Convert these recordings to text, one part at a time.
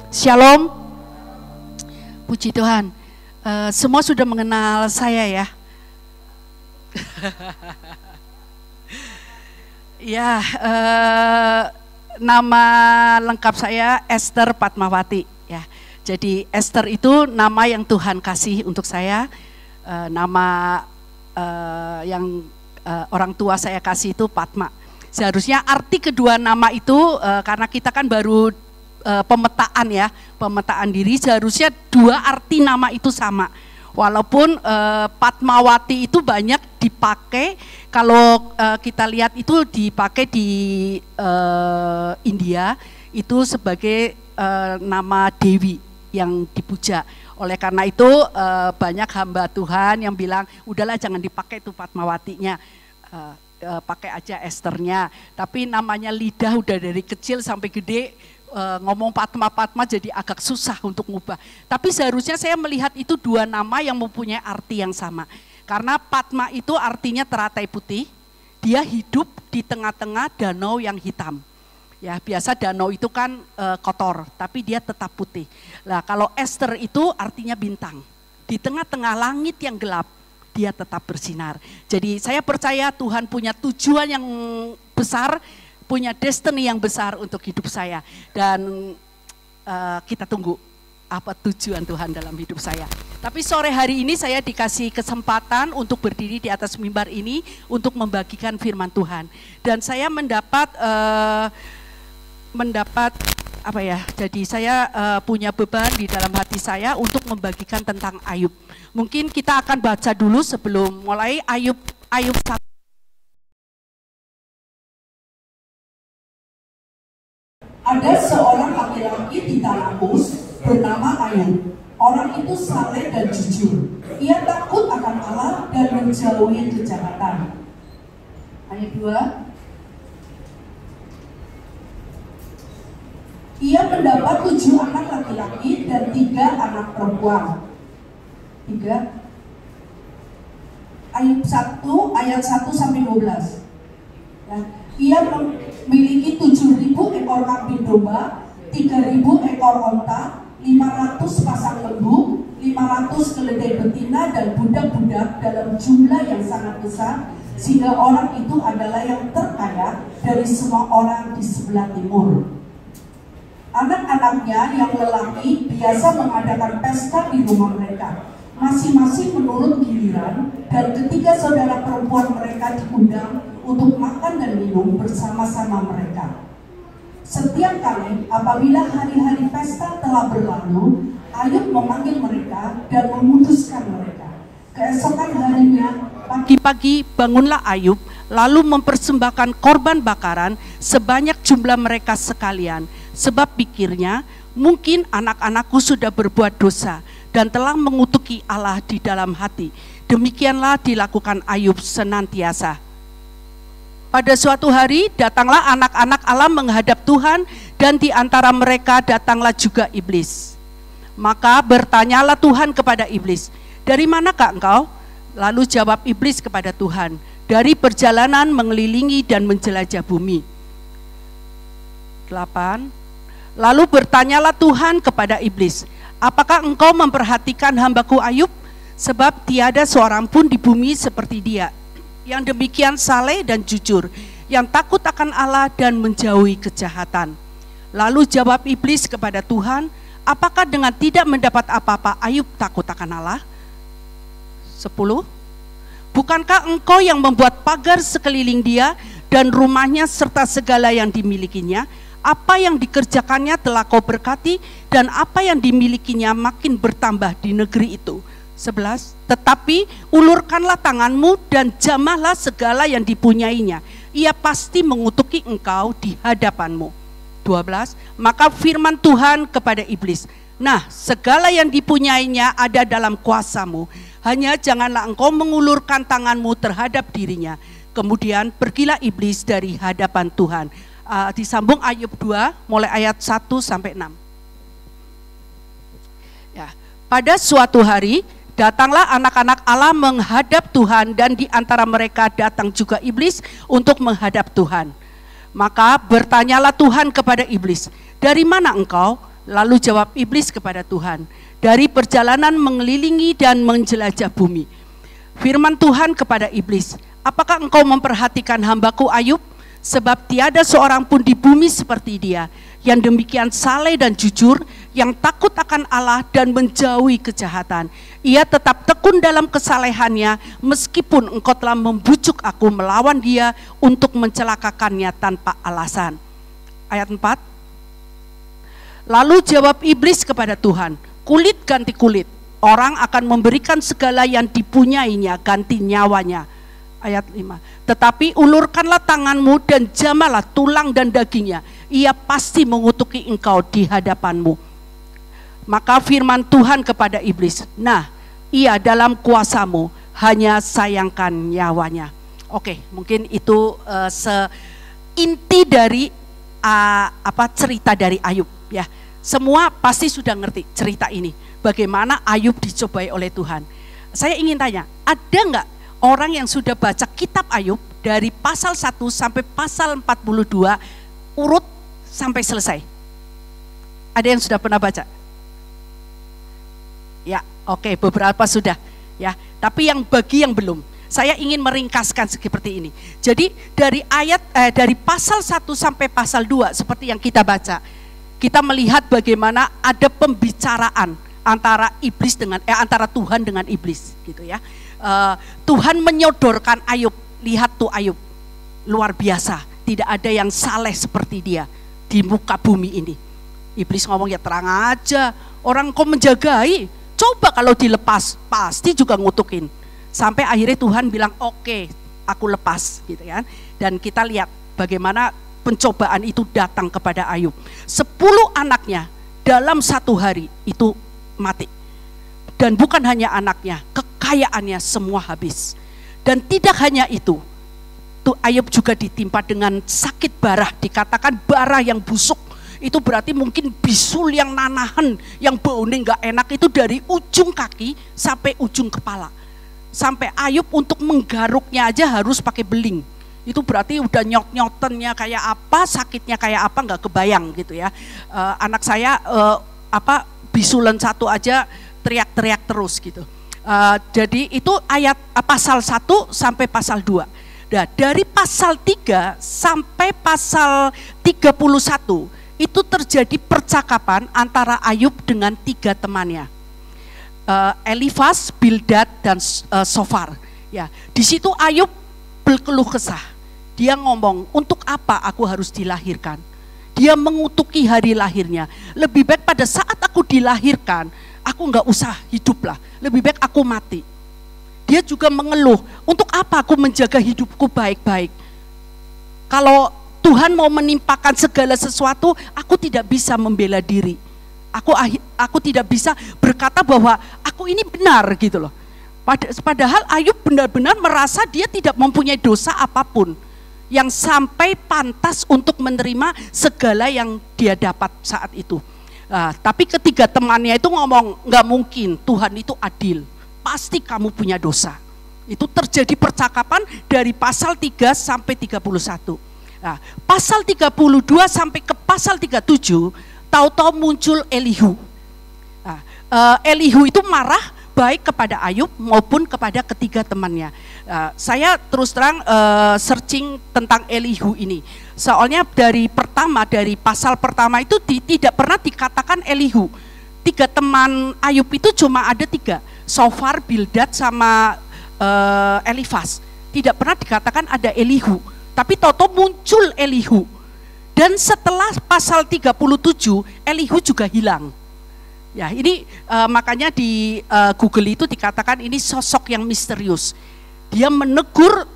Shalom. Puji Tuhan. Semua sudah mengenal saya ya. Ya, nama lengkap saya Esther Padmawati ya. Jadi Esther itu nama yang Tuhan kasih untuk saya. Nama yang orang tua saya kasih itu Padma. Seharusnya arti kedua nama itu karena kita kan baru pemetaan ya, pemetaan diri, seharusnya dua arti nama itu sama. Walaupun Padmawati itu banyak dipakai, kalau kita lihat itu dipakai di India itu sebagai nama Dewi yang dipuja. Oleh karena itu banyak hamba Tuhan yang bilang udahlah jangan dipakai itu Padmawatinya, pakai aja Esthernya. Tapi namanya lidah udah dari kecil sampai gede ngomong Padma jadi agak susah untuk ngubah. Tapi seharusnya saya melihat itu dua nama yang mempunyai arti yang sama. Karena Padma itu artinya teratai putih, dia hidup di tengah-tengah danau yang hitam. Ya, biasa danau itu kan kotor, tapi dia tetap putih. Nah, kalau Esther itu artinya bintang. Di tengah-tengah langit yang gelap, dia tetap bersinar. Jadi saya percaya Tuhan punya tujuan yang besar, punya destiny yang besar untuk hidup saya. Dan kita tunggu apa tujuan Tuhan dalam hidup saya. Tapi sore hari ini saya dikasih kesempatan untuk berdiri di atas mimbar ini untuk membagikan firman Tuhan. Dan saya mendapat apa ya, jadi saya punya beban di dalam hati saya untuk membagikan tentang Ayub. Mungkin kita akan baca dulu sebelum mulai Ayub 1. Ada seorang laki-laki di tanah Uz bernama Ayub. Orang itu saleh dan jujur. Ia takut akan Allah dan menjauhi kejahatan. Ayat 2. Ia mendapat 7 anak laki-laki dan 3 anak perempuan. 3. Ayub 1 ayat 1 sampai 12. Ya. Ia memiliki 7.000 ekor kambing domba, 3.000 ekor onta, 500 pasang lembu, 500 keledai betina dan budak-budak dalam jumlah yang sangat besar, sehingga orang itu adalah yang terkaya dari semua orang di sebelah timur. Anak-anaknya yang lelaki biasa mengadakan pesta di rumah mereka, masing-masing menurut giliran, dan ketiga saudara perempuan mereka diundang untuk makan dan minum bersama-sama mereka. Setiap kali apabila hari-hari pesta telah berlalu, Ayub memanggil mereka dan memutuskan mereka. Keesokan harinya, pagi-pagi bangunlah Ayub, lalu mempersembahkan korban bakaran sebanyak jumlah mereka sekalian. Sebab pikirnya, mungkin anak-anakku sudah berbuat dosa dan telah mengutuki Allah di dalam hati. Demikianlah dilakukan Ayub senantiasa. Pada suatu hari datanglah anak-anak Allah menghadap Tuhan, dan di antara mereka datanglah juga iblis. Maka bertanyalah Tuhan kepada iblis, "Dari manakah engkau?" Lalu jawab iblis kepada Tuhan, "Dari perjalanan mengelilingi dan menjelajah bumi." 8. Lalu bertanyalah Tuhan kepada iblis, "Apakah engkau memperhatikan hambaku Ayub? Sebab tiada seorang pun di bumi seperti dia, yang demikian saleh dan jujur, yang takut akan Allah dan menjauhi kejahatan." Lalu jawab iblis kepada Tuhan, "Apakah dengan tidak mendapat apa-apa Ayub takut akan Allah?" 10. Bukankah engkau yang membuat pagar sekeliling dia dan rumahnya serta segala yang dimilikinya? Apa yang dikerjakannya telah kau berkati, dan apa yang dimilikinya makin bertambah di negeri itu. 11. Tetapi ulurkanlah tanganmu dan jamahlah segala yang dipunyainya. Ia pasti mengutuki engkau di hadapanmu. 12. Maka firman Tuhan kepada iblis, "Nah, segala yang dipunyainya ada dalam kuasamu. Hanya janganlah engkau mengulurkan tanganmu terhadap dirinya." Kemudian pergilah iblis dari hadapan Tuhan. Disambung Ayub 2 mulai ayat 1 sampai 6. Ya, pada suatu hari datanglah anak-anak Allah menghadap Tuhan, dan di antara mereka datang juga iblis untuk menghadap Tuhan. Maka bertanyalah Tuhan kepada iblis, "Dari mana engkau?" Lalu jawab iblis kepada Tuhan, dari perjalanan mengelilingi dan menjelajah bumi. Firman Tuhan kepada iblis, apakah engkau memperhatikan hambaku Ayub? Sebab tiada seorang pun di bumi seperti dia, yang demikian saleh dan jujur, yang takut akan Allah dan menjauhi kejahatan. Ia tetap tekun dalam kesalehannya, meskipun engkau telah membujuk aku melawan dia untuk mencelakakannya tanpa alasan. Ayat 4. Lalu jawab iblis kepada Tuhan, kulit ganti kulit, orang akan memberikan segala yang dipunyainya ganti nyawanya. Ayat 5. Tetapi ulurkanlah tanganmu dan jamalah tulang dan dagingnya, ia pasti mengutuki engkau di hadapanmu. Maka firman Tuhan kepada iblis, nah, ia dalam kuasamu, hanya sayangkan nyawanya. Oke, mungkin itu inti dari cerita dari Ayub, ya. Semua pasti sudah ngerti cerita ini, bagaimana Ayub dicobai oleh Tuhan. Saya ingin tanya, ada nggak orang yang sudah baca kitab Ayub dari pasal 1 sampai pasal 42 urut sampai selesai? Ada yang sudah pernah baca? Ya, oke, beberapa sudah, ya. Tapi bagi yang belum, saya ingin meringkaskan seperti ini. Jadi dari pasal 1 sampai pasal 2 seperti yang kita baca, kita melihat bagaimana ada pembicaraan antara antara Tuhan dengan iblis, gitu ya. Tuhan menyodorkan Ayub, lihat tuh Ayub, luar biasa, tidak ada yang saleh seperti dia di muka bumi ini. Iblis ngomong, ya terang aja, orang kau menjagai, coba kalau dilepas, pasti juga ngutukin. Sampai akhirnya Tuhan bilang, oke, aku lepas, gitu kan. Dan kita lihat bagaimana pencobaan itu datang kepada Ayub. 10 anaknya dalam 1 hari itu mati. Dan bukan hanya anaknya, kekayaannya semua habis. Dan tidak hanya itu, Ayub juga ditimpa dengan sakit barah, dikatakan barah yang busuk. Itu berarti mungkin bisul yang nanahan, yang baunya gak enak, itu dari ujung kaki sampai ujung kepala. Sampai Ayub untuk menggaruknya aja harus pakai beling. Itu berarti udah nyot-nyotennya kayak apa, sakitnya kayak apa, nggak kebayang gitu ya. Anak saya bisulan 1 aja teriak-teriak terus gitu. Jadi itu pasal 1 sampai pasal 2. Nah, dari pasal 3 sampai pasal 31 itu terjadi percakapan antara Ayub dengan 3 temannya, Elifas, Bildad, dan Sofar. Ya, di situ Ayub berkeluh kesah. Dia ngomong, untuk apa aku harus dilahirkan? Dia mengutuki hari lahirnya. Lebih baik pada saat aku dilahirkan, aku nggak usah hidup lah. Lebih baik aku mati. Dia juga mengeluh, untuk apa aku menjaga hidupku baik-baik? Kalau Tuhan mau menimpakan segala sesuatu, aku tidak bisa membela diri. Aku tidak bisa berkata bahwa aku ini benar gitu loh. Padahal Ayub benar-benar merasa dia tidak mempunyai dosa apapun yang sampai pantas untuk menerima segala yang dia dapat saat itu. Tapi ketiga temannya itu ngomong, nggak mungkin, Tuhan itu adil, pasti kamu punya dosa. Itu terjadi percakapan dari pasal 3 sampai 31. Pasal 32 sampai ke pasal 37, tahu-tahu muncul Elihu. Elihu itu marah baik kepada Ayub maupun kepada ketiga temannya. Saya terus terang searching tentang Elihu ini. Soalnya dari pasal pertama itu tidak pernah dikatakan Elihu. 3 teman Ayub itu cuma ada 3, Sofar, Bildad, sama Elifas. Tidak pernah dikatakan ada Elihu. Tapi toto muncul Elihu. Dan setelah pasal 37, Elihu juga hilang. Ya, ini makanya di Google itu dikatakan ini sosok yang misterius. Dia menegur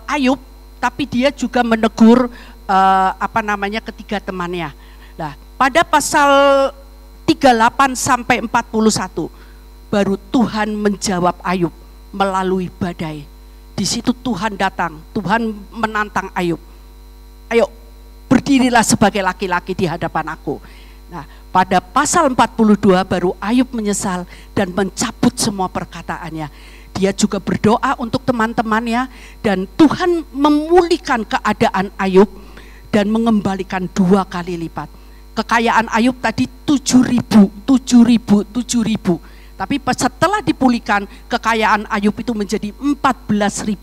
Ayub, tapi dia juga menegur ketiga temannya. Nah, pada pasal 38 sampai 41 baru Tuhan menjawab Ayub melalui badai. Di situ Tuhan datang, Tuhan menantang Ayub. Ayo, berdirilah sebagai laki-laki di hadapan aku. Nah, pada pasal 42 baru Ayub menyesal dan mencabut semua perkataannya. Dia juga berdoa untuk teman-temannya dan Tuhan memulihkan keadaan Ayub dan mengembalikan 2 kali lipat. Kekayaan Ayub tadi 7.000. Tapi setelah dipulihkan, kekayaan Ayub itu menjadi 14.000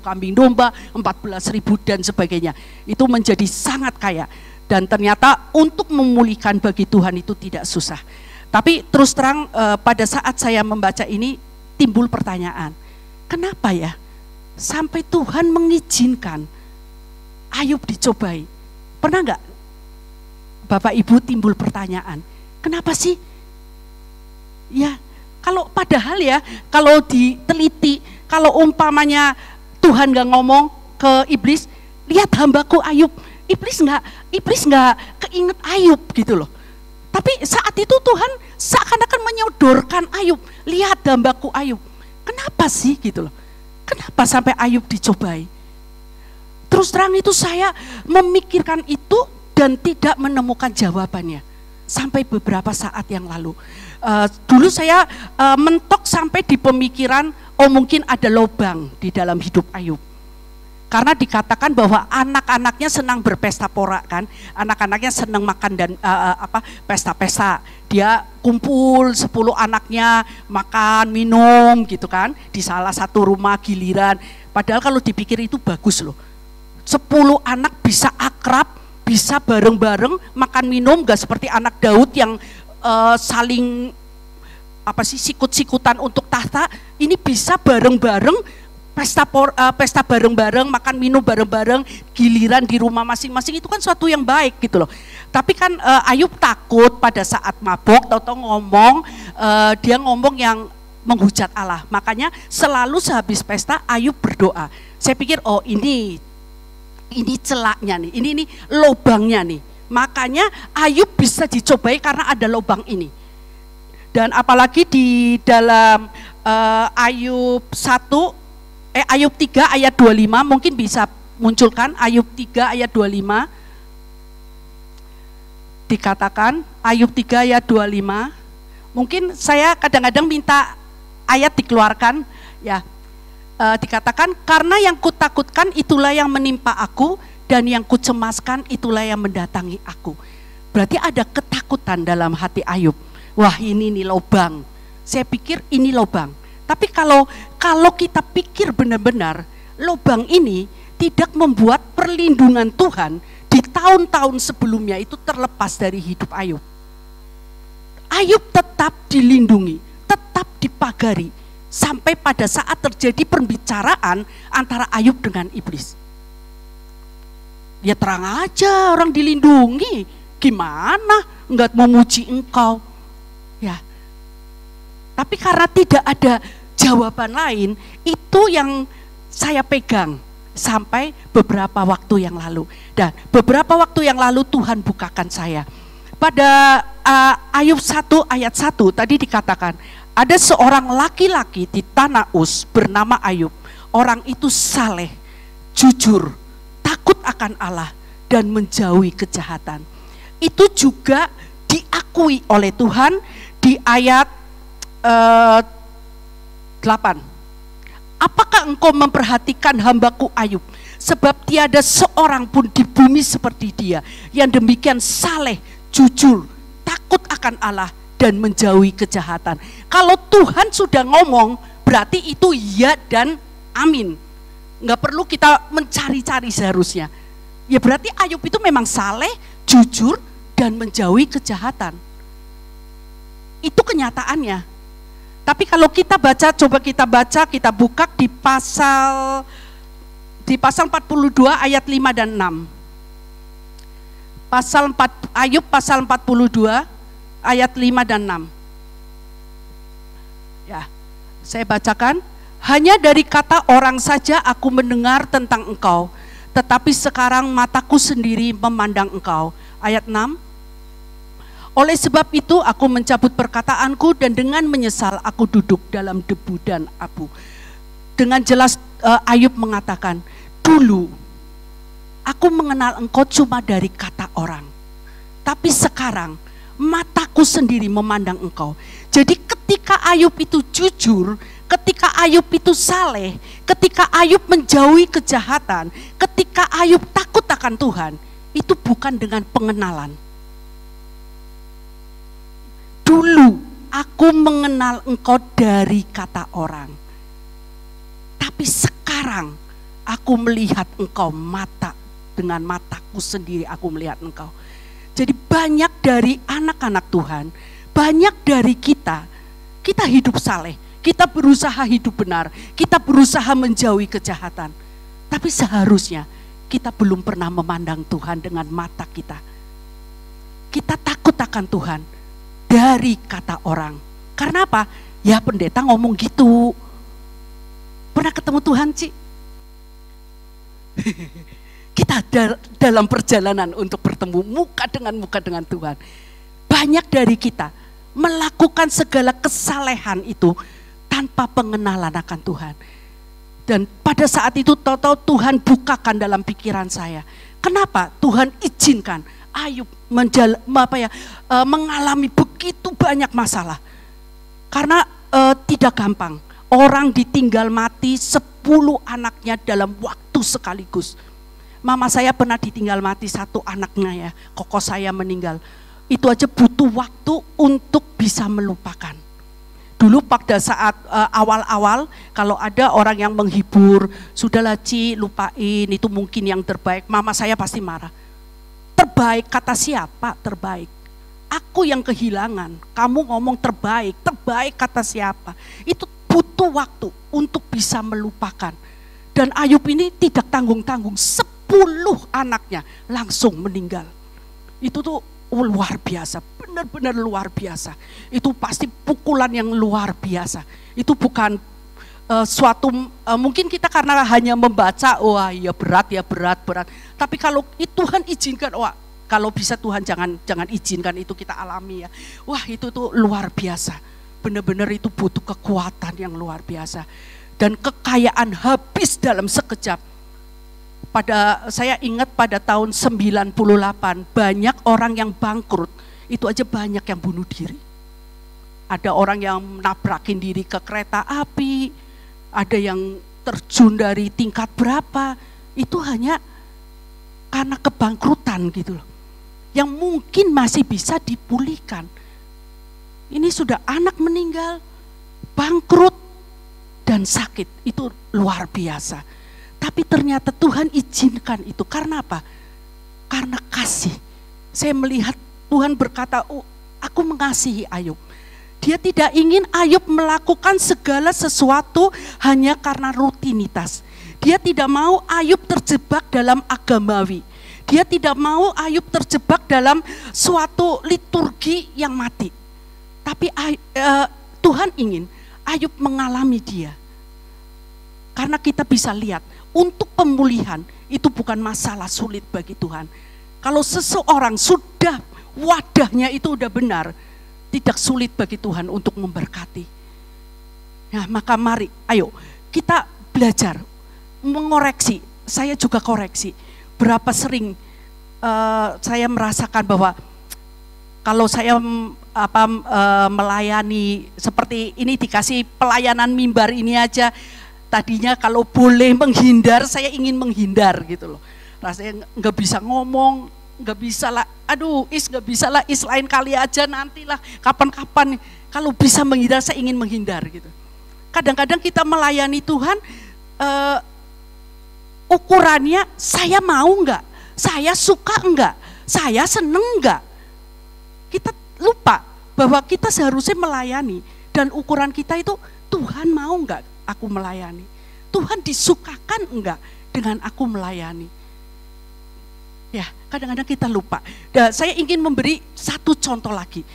kambing domba, 14.000 dan sebagainya. Itu menjadi sangat kaya. Dan ternyata untuk memulihkan bagi Tuhan itu tidak susah. Tapi terus terang pada saat saya membaca ini timbul pertanyaan, kenapa ya sampai Tuhan mengizinkan Ayub dicobai? Pernah enggak Bapak Ibu timbul pertanyaan, kenapa sih? Ya, kalau padahal ya, kalau diteliti, kalau umpamanya Tuhan enggak ngomong ke iblis, lihat hambaku Ayub, iblis enggak keinget Ayub gitu loh. Tapi saat itu Tuhan seakan-akan menyodorkan Ayub, lihat hambaku Ayub. Kenapa sih gitu loh? Kenapa sampai Ayub dicobai? Terus terang itu saya memikirkan itu dan tidak menemukan jawabannya sampai beberapa saat yang lalu. Dulu saya mentok sampai di pemikiran, oh mungkin ada lubang di dalam hidup Ayub. Karena dikatakan bahwa anak-anaknya senang berpesta pora kan, anak-anaknya senang makan dan pesta-pesta. Dia kumpul 10 anaknya makan, minum gitu kan, di salah satu rumah giliran. Padahal kalau dipikir itu bagus loh. 10 anak bisa akrab, bisa bareng-bareng makan minum, gak seperti anak Daud yang saling sikut-sikutan untuk tahta. Ini bisa bareng-bareng pesta bareng-bareng, makan minum bareng-bareng, giliran di rumah masing-masing, itu kan suatu yang baik gitu loh. Tapi kan Ayub takut pada saat mabok, tahu-tahu dia ngomong yang menghujat Allah. Makanya selalu sehabis pesta Ayub berdoa. Saya pikir oh ini celaknya nih, ini lubangnya nih. Makanya Ayub bisa dicobai karena ada lubang ini. Dan apalagi di dalam Ayub 3 ayat 25, mungkin bisa munculkan Ayub 3 ayat 25. Dikatakan Ayub 3 ayat 25. Mungkin saya kadang-kadang minta ayat dikeluarkan ya. Dikatakan karena yang kutakutkan itulah yang menimpa aku, dan yang kucemaskan itulah yang mendatangi aku. Berarti ada ketakutan dalam hati Ayub. Wah ini nih lubang. Saya pikir ini lubang. Tapi kalau kita pikir benar-benar, lubang ini tidak membuat perlindungan Tuhan di tahun-tahun sebelumnya itu terlepas dari hidup Ayub. Ayub tetap dilindungi, tetap dipagari, sampai pada saat terjadi pembicaraan antara Ayub dengan iblis. Ya terang aja orang dilindungi, gimana enggak memuji engkau? Ya. Tapi karena tidak ada jawaban lain, itu yang saya pegang sampai beberapa waktu yang lalu. Dan beberapa waktu yang lalu Tuhan bukakan saya. Pada Ayub 1 ayat 1 tadi dikatakan, ada seorang laki-laki di tanah Uz bernama Ayub. Orang itu saleh, jujur, takut akan Allah, dan menjauhi kejahatan. Itu juga diakui oleh Tuhan di ayat 8. Apakah engkau memperhatikan hambaku Ayub? Sebab tiada seorang pun di bumi seperti dia, yang demikian saleh, jujur, takut akan Allah, dan menjauhi kejahatan. Kalau Tuhan sudah ngomong, berarti itu ya dan amin. Nggak perlu kita mencari-cari seharusnya. Ya berarti Ayub itu memang saleh, jujur, dan menjauhi kejahatan. Itu kenyataannya. Tapi kalau kita baca, coba kita baca, kita buka di pasal 42 ayat 5 dan 6. Ayub pasal 42 ayat 5 dan 6. Ya, saya bacakan. Hanya dari kata orang saja aku mendengar tentang engkau, tetapi sekarang mataku sendiri memandang engkau. Ayat 6. Oleh sebab itu aku mencabut perkataanku, dan dengan menyesal aku duduk dalam debu dan abu. Dengan jelas Ayub mengatakan, dulu aku mengenal engkau cuma dari kata orang, tapi sekarang mataku sendiri memandang engkau. Jadi ketika Ayub itu jujur, ketika Ayub itu saleh, ketika Ayub menjauhi kejahatan, ketika Ayub takut akan Tuhan, itu bukan dengan pengenalan. Dulu aku mengenal engkau dari kata orang, tapi sekarang aku melihat engkau dengan mataku sendiri, aku melihat engkau. Jadi banyak dari anak-anak Tuhan, banyak dari kita hidup saleh, kita berusaha hidup benar, kita berusaha menjauhi kejahatan. Tapi seharusnya kita belum pernah memandang Tuhan dengan mata kita. Kita takut akan Tuhan dari kata orang. Karena apa? Ya pendeta ngomong gitu. Pernah ketemu Tuhan, Ci? Kita dalam perjalanan untuk bertemu muka dengan Tuhan. Banyak dari kita melakukan segala kesalehan itu tanpa pengenalan akan Tuhan. Dan pada saat itu tahu-tahu Tuhan bukakan dalam pikiran saya. Kenapa Tuhan izinkan Ayub mengalami begitu banyak masalah? Karena tidak gampang. Orang ditinggal mati 10 anaknya dalam waktu sekaligus. Mama saya pernah ditinggal mati 1 anaknya ya, koko saya meninggal. Itu aja butuh waktu untuk bisa melupakan. Dulu pada saat awal-awal kalau ada orang yang menghibur, sudahlah Ci, lupain, itu mungkin yang terbaik. Mama saya pasti marah. Terbaik kata siapa? Terbaik. Aku yang kehilangan, kamu ngomong terbaik kata siapa? Itu butuh waktu untuk bisa melupakan. Dan Ayub ini tidak tanggung-tanggung, 10 anaknya langsung meninggal. Itu tuh luar biasa, benar-benar luar biasa. Itu pasti pukulan yang luar biasa. Itu bukan suatu, mungkin kita karena hanya membaca, wah ya berat. Tapi kalau Tuhan izinkan, wah kalau bisa Tuhan jangan izinkan itu kita alami ya. Wah itu tuh luar biasa. Benar-benar itu butuh kekuatan yang luar biasa. Dan kekayaan habis dalam sekejap. Saya ingat pada tahun 98 banyak orang yang bangkrut, itu aja banyak yang bunuh diri. Ada orang yang nabrakin diri ke kereta api, ada yang terjun dari tingkat berapa, itu hanya karena kebangkrutan gitu loh. Yang mungkin masih bisa dipulihkan. Ini sudah anak meninggal, bangkrut, dan sakit, itu luar biasa. Tapi ternyata Tuhan izinkan itu, karena apa? Karena kasih. Saya melihat Tuhan berkata, oh, aku mengasihi Ayub. Dia tidak ingin Ayub melakukan segala sesuatu hanya karena rutinitas. Dia tidak mau Ayub terjebak dalam agamawi. Dia tidak mau Ayub terjebak dalam suatu liturgi yang mati. Tapi Tuhan ingin Ayub mengalami dia. Karena kita bisa lihat, untuk pemulihan itu bukan masalah sulit bagi Tuhan. Kalau seseorang sudah wadahnya itu udah benar, tidak sulit bagi Tuhan untuk memberkati. Nah, maka mari, ayo kita belajar mengoreksi. Saya juga koreksi. Berapa sering saya merasakan bahwa kalau saya melayani seperti ini, dikasih pelayanan mimbar ini aja, tadinya kalau boleh menghindar, saya ingin menghindar gitu loh. Rasanya nggak bisa ngomong, nggak bisa lah, nggak bisa lah, lain kali aja, nantilah, kapan-kapan. Kalau bisa menghindar, saya ingin menghindar gitu. Kadang-kadang kita melayani Tuhan, ukurannya saya mau nggak, saya suka enggak, saya seneng enggak. Kita lupa bahwa kita seharusnya melayani, dan ukuran kita itu Tuhan mau enggak aku melayani, Tuhan disukakan enggak dengan aku melayani. Ya, kadang-kadang kita lupa. Dan saya ingin memberi satu contoh lagi.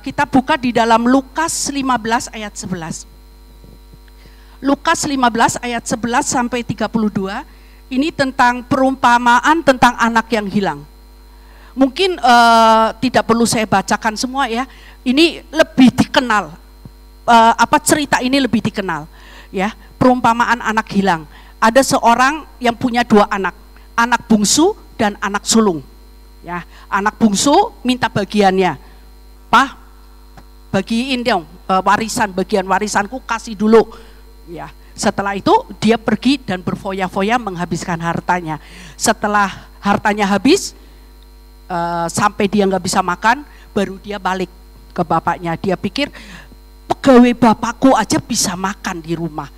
Kita buka di dalam Lukas 15 ayat 11. Lukas 15 ayat 11 sampai 32. Ini tentang perumpamaan tentang anak yang hilang. Mungkin tidak perlu saya bacakan semua ya. Ini lebih dikenal. Cerita ini lebih dikenal. Ya, perumpamaan anak hilang. Ada seorang yang punya 2 anak, anak bungsu dan anak sulung. Ya, anak bungsu minta bagiannya. Pak, bagiin dong bagian warisanku kasih dulu. Ya, setelah itu dia pergi dan berfoya-foya menghabiskan hartanya. Setelah hartanya habis, sampai dia nggak bisa makan, baru dia balik ke bapaknya. Dia pikir pegawai bapakku aja bisa makan di rumah,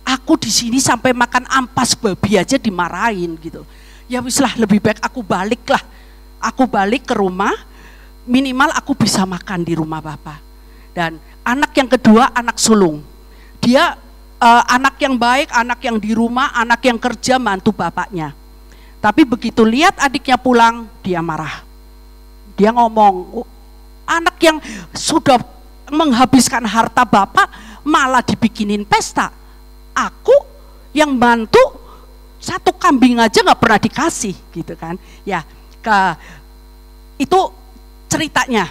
aku di sini sampai makan ampas babi aja dimarahin gitu. Ya wis lah, lebih baik aku balik lah. Aku balik ke rumah, minimal aku bisa makan di rumah bapak. Dan anak yang kedua, anak sulung. Dia anak yang baik, anak yang di rumah, anak yang kerja, mantu bapaknya. Tapi begitu lihat adiknya pulang, dia marah. Dia ngomong, anak yang sudah menghabiskan harta bapak malah dibikinin pesta. Aku yang bantu satu kambing aja nggak pernah dikasih, gitu kan? Ya, itu ceritanya.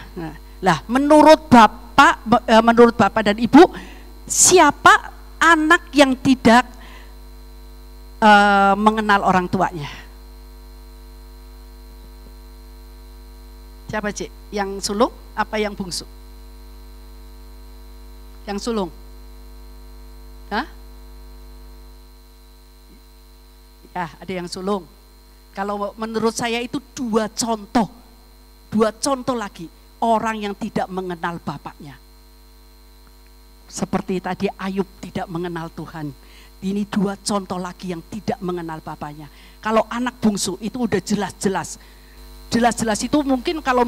Lah, menurut bapak dan ibu, siapa anak yang tidak mengenal orang tuanya? Siapa, Cik? Yang sulung apa yang bungsu? Yang sulung? Hah? Ya, ada yang sulung. Kalau menurut saya itu dua contoh lagi orang yang tidak mengenal bapaknya. Seperti tadi Ayub tidak mengenal Tuhan. Ini dua contoh lagi yang tidak mengenal bapaknya. Kalau anak bungsu itu udah jelas-jelas. Jelas-jelas itu mungkin kalau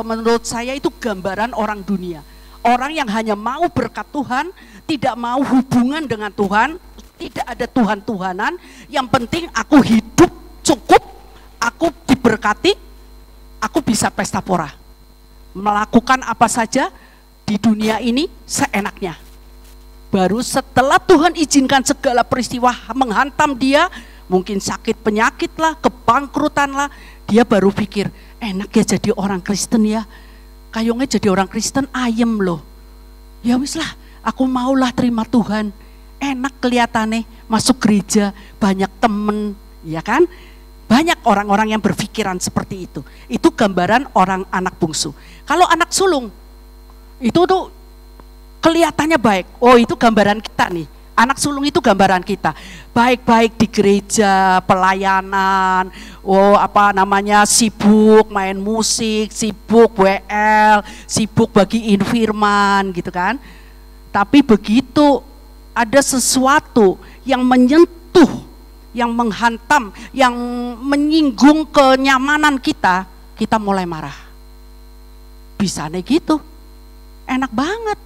menurut saya itu gambaran orang dunia. Orang yang hanya mau berkat Tuhan, tidak mau hubungan dengan Tuhan, tidak ada Tuhan-Tuhanan, yang penting aku hidup cukup, aku diberkati, aku bisa pesta pora. Melakukan apa saja di dunia ini seenaknya. Baru setelah Tuhan izinkan segala peristiwa menghantam dia, mungkin sakit penyakit lah, kebangkrutan lah, dia baru pikir, enak ya jadi orang Kristen ya. Kayaknya jadi orang Kristen ayem loh. Ya wis lah, aku maulah terima Tuhan. Enak kelihatannya masuk gereja, banyak temen, ya kan? Banyak orang-orang yang berpikiran seperti itu. Itu gambaran orang anak bungsu. Kalau anak sulung, itu tuh kelihatannya baik. Oh, itu gambaran kita nih. Anak sulung itu gambaran kita. Baik-baik di gereja, pelayanan, sibuk main musik, sibuk WL, sibuk bagiin firman gitu kan. Tapi begitu ada sesuatu yang menyentuh, yang menghantam, yang menyinggung kenyamanan kita, kita mulai marah. Bisa nih gitu. Enak banget.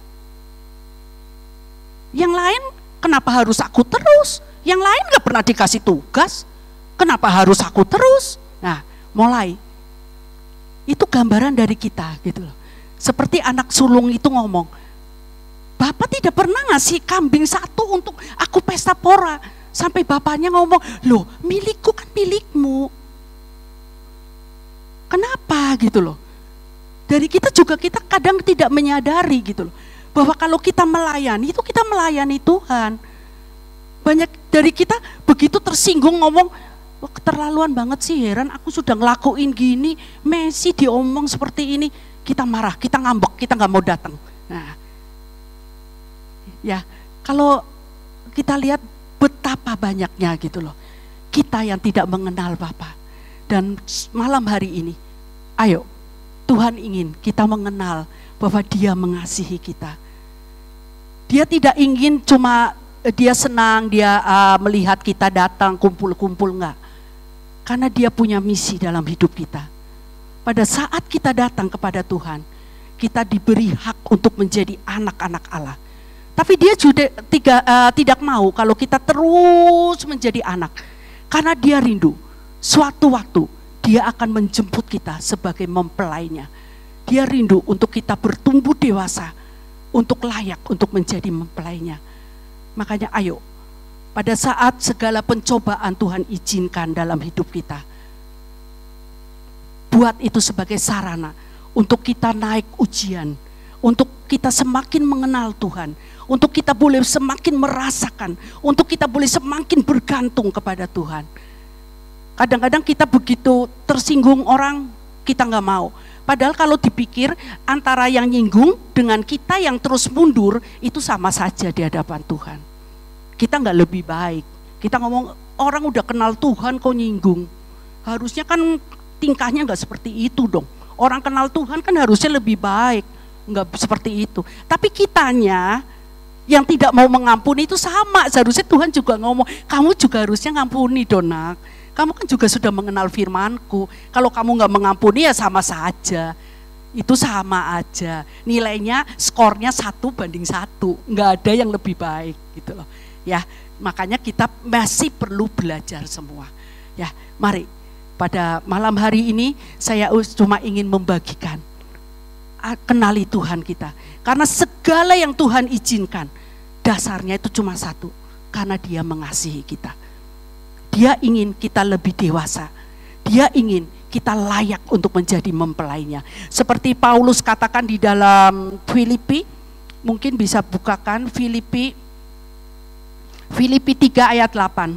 Yang lain kenapa harus aku terus? Yang lain gak pernah dikasih tugas, kenapa harus aku terus? Nah, mulai. Itu gambaran dari kita gitu loh. Seperti anak sulung itu ngomong, Bapak tidak pernah ngasih kambing satu untuk aku pesta pora. Sampai bapaknya ngomong, loh milikku kan milikmu. Kenapa gitu loh? Dari kita juga kita kadang tidak menyadari gitu loh. Bahwa kalau kita melayani, itu kita melayani Tuhan. Banyak dari kita begitu tersinggung ngomong, wah keterlaluan banget sih, heran aku sudah ngelakuin gini, Messi diomong seperti ini, kita marah, kita ngambek, kita gak mau datang. Nah, ya kalau kita lihat betapa banyaknya gitu loh, kita yang tidak mengenal Bapa. Dan malam hari ini, ayo Tuhan ingin kita mengenal bahwa Dia mengasihi kita. Dia tidak ingin cuma Dia senang, Dia melihat kita datang kumpul-kumpul, enggak. Karena Dia punya misi dalam hidup kita. Pada saat kita datang kepada Tuhan, kita diberi hak untuk menjadi anak-anak Allah. Tapi Dia juga tidak mau kalau kita terus menjadi anak. Karena Dia rindu, suatu waktu Dia akan menjemput kita sebagai mempelainya. Dia rindu untuk kita bertumbuh dewasa, untuk layak untuk menjadi mempelainya. Makanya ayo, pada saat segala pencobaan Tuhan izinkan dalam hidup kita, buat itu sebagai sarana untuk kita naik ujian, untuk kita semakin mengenal Tuhan, untuk kita boleh semakin merasakan, untuk kita boleh semakin bergantung kepada Tuhan. Kadang-kadang kita begitu tersinggung orang, kita nggak mau. Padahal kalau dipikir antara yang nyinggung dengan kita yang terus mundur, itu sama saja di hadapan Tuhan. Kita nggak lebih baik. Kita ngomong orang udah kenal Tuhan kok nyinggung. Harusnya kan tingkahnya nggak seperti itu dong. Orang kenal Tuhan kan harusnya lebih baik, nggak seperti itu. Tapi kitanya yang tidak mau mengampuni itu sama. Seharusnya Tuhan juga ngomong, kamu juga harusnya ngampuni dong nak. Kamu kan juga sudah mengenal firman-Ku. Kalau kamu nggak mengampuni ya sama saja. Itu sama aja. Nilainya, skornya 1:1. Nggak ada yang lebih baik gitu loh. Ya, makanya kita masih perlu belajar semua. Ya, mari pada malam hari ini saya cuma ingin membagikan. Kenali Tuhan kita. Karena segala yang Tuhan izinkan, dasarnya itu cuma satu. Karena Dia mengasihi kita. Dia ingin kita lebih dewasa. Dia ingin kita layak untuk menjadi mempelainya. Seperti Paulus katakan di dalam Filipi, mungkin bisa bukakan Filipi 3 ayat 8.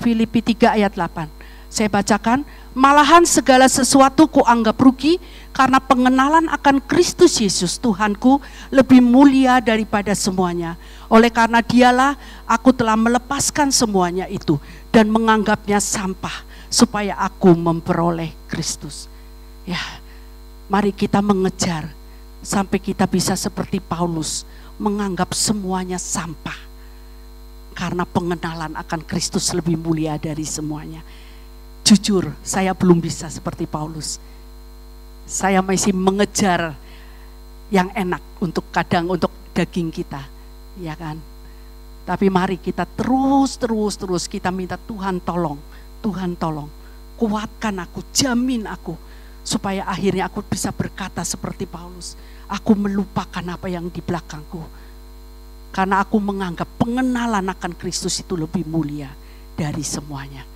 Filipi 3 ayat 8. Saya bacakan, malahan segala sesuatu kuanggap rugi karena pengenalan akan Kristus Yesus Tuhanku lebih mulia daripada semuanya. Oleh karena Dialah aku telah melepaskan semuanya itu dan menganggapnya sampah supaya aku memperoleh Kristus. Ya, mari kita mengejar sampai kita bisa seperti Paulus, menganggap semuanya sampah karena pengenalan akan Kristus lebih mulia dari semuanya. Jujur, saya belum bisa seperti Paulus. Saya masih mengejar yang enak untuk daging kita, ya kan? Tapi mari kita terus kita minta Tuhan tolong, kuatkan aku, jamin aku, supaya akhirnya aku bisa berkata seperti Paulus, aku melupakan apa yang di belakangku, karena aku menganggap pengenalan akan Kristus itu lebih mulia dari semuanya.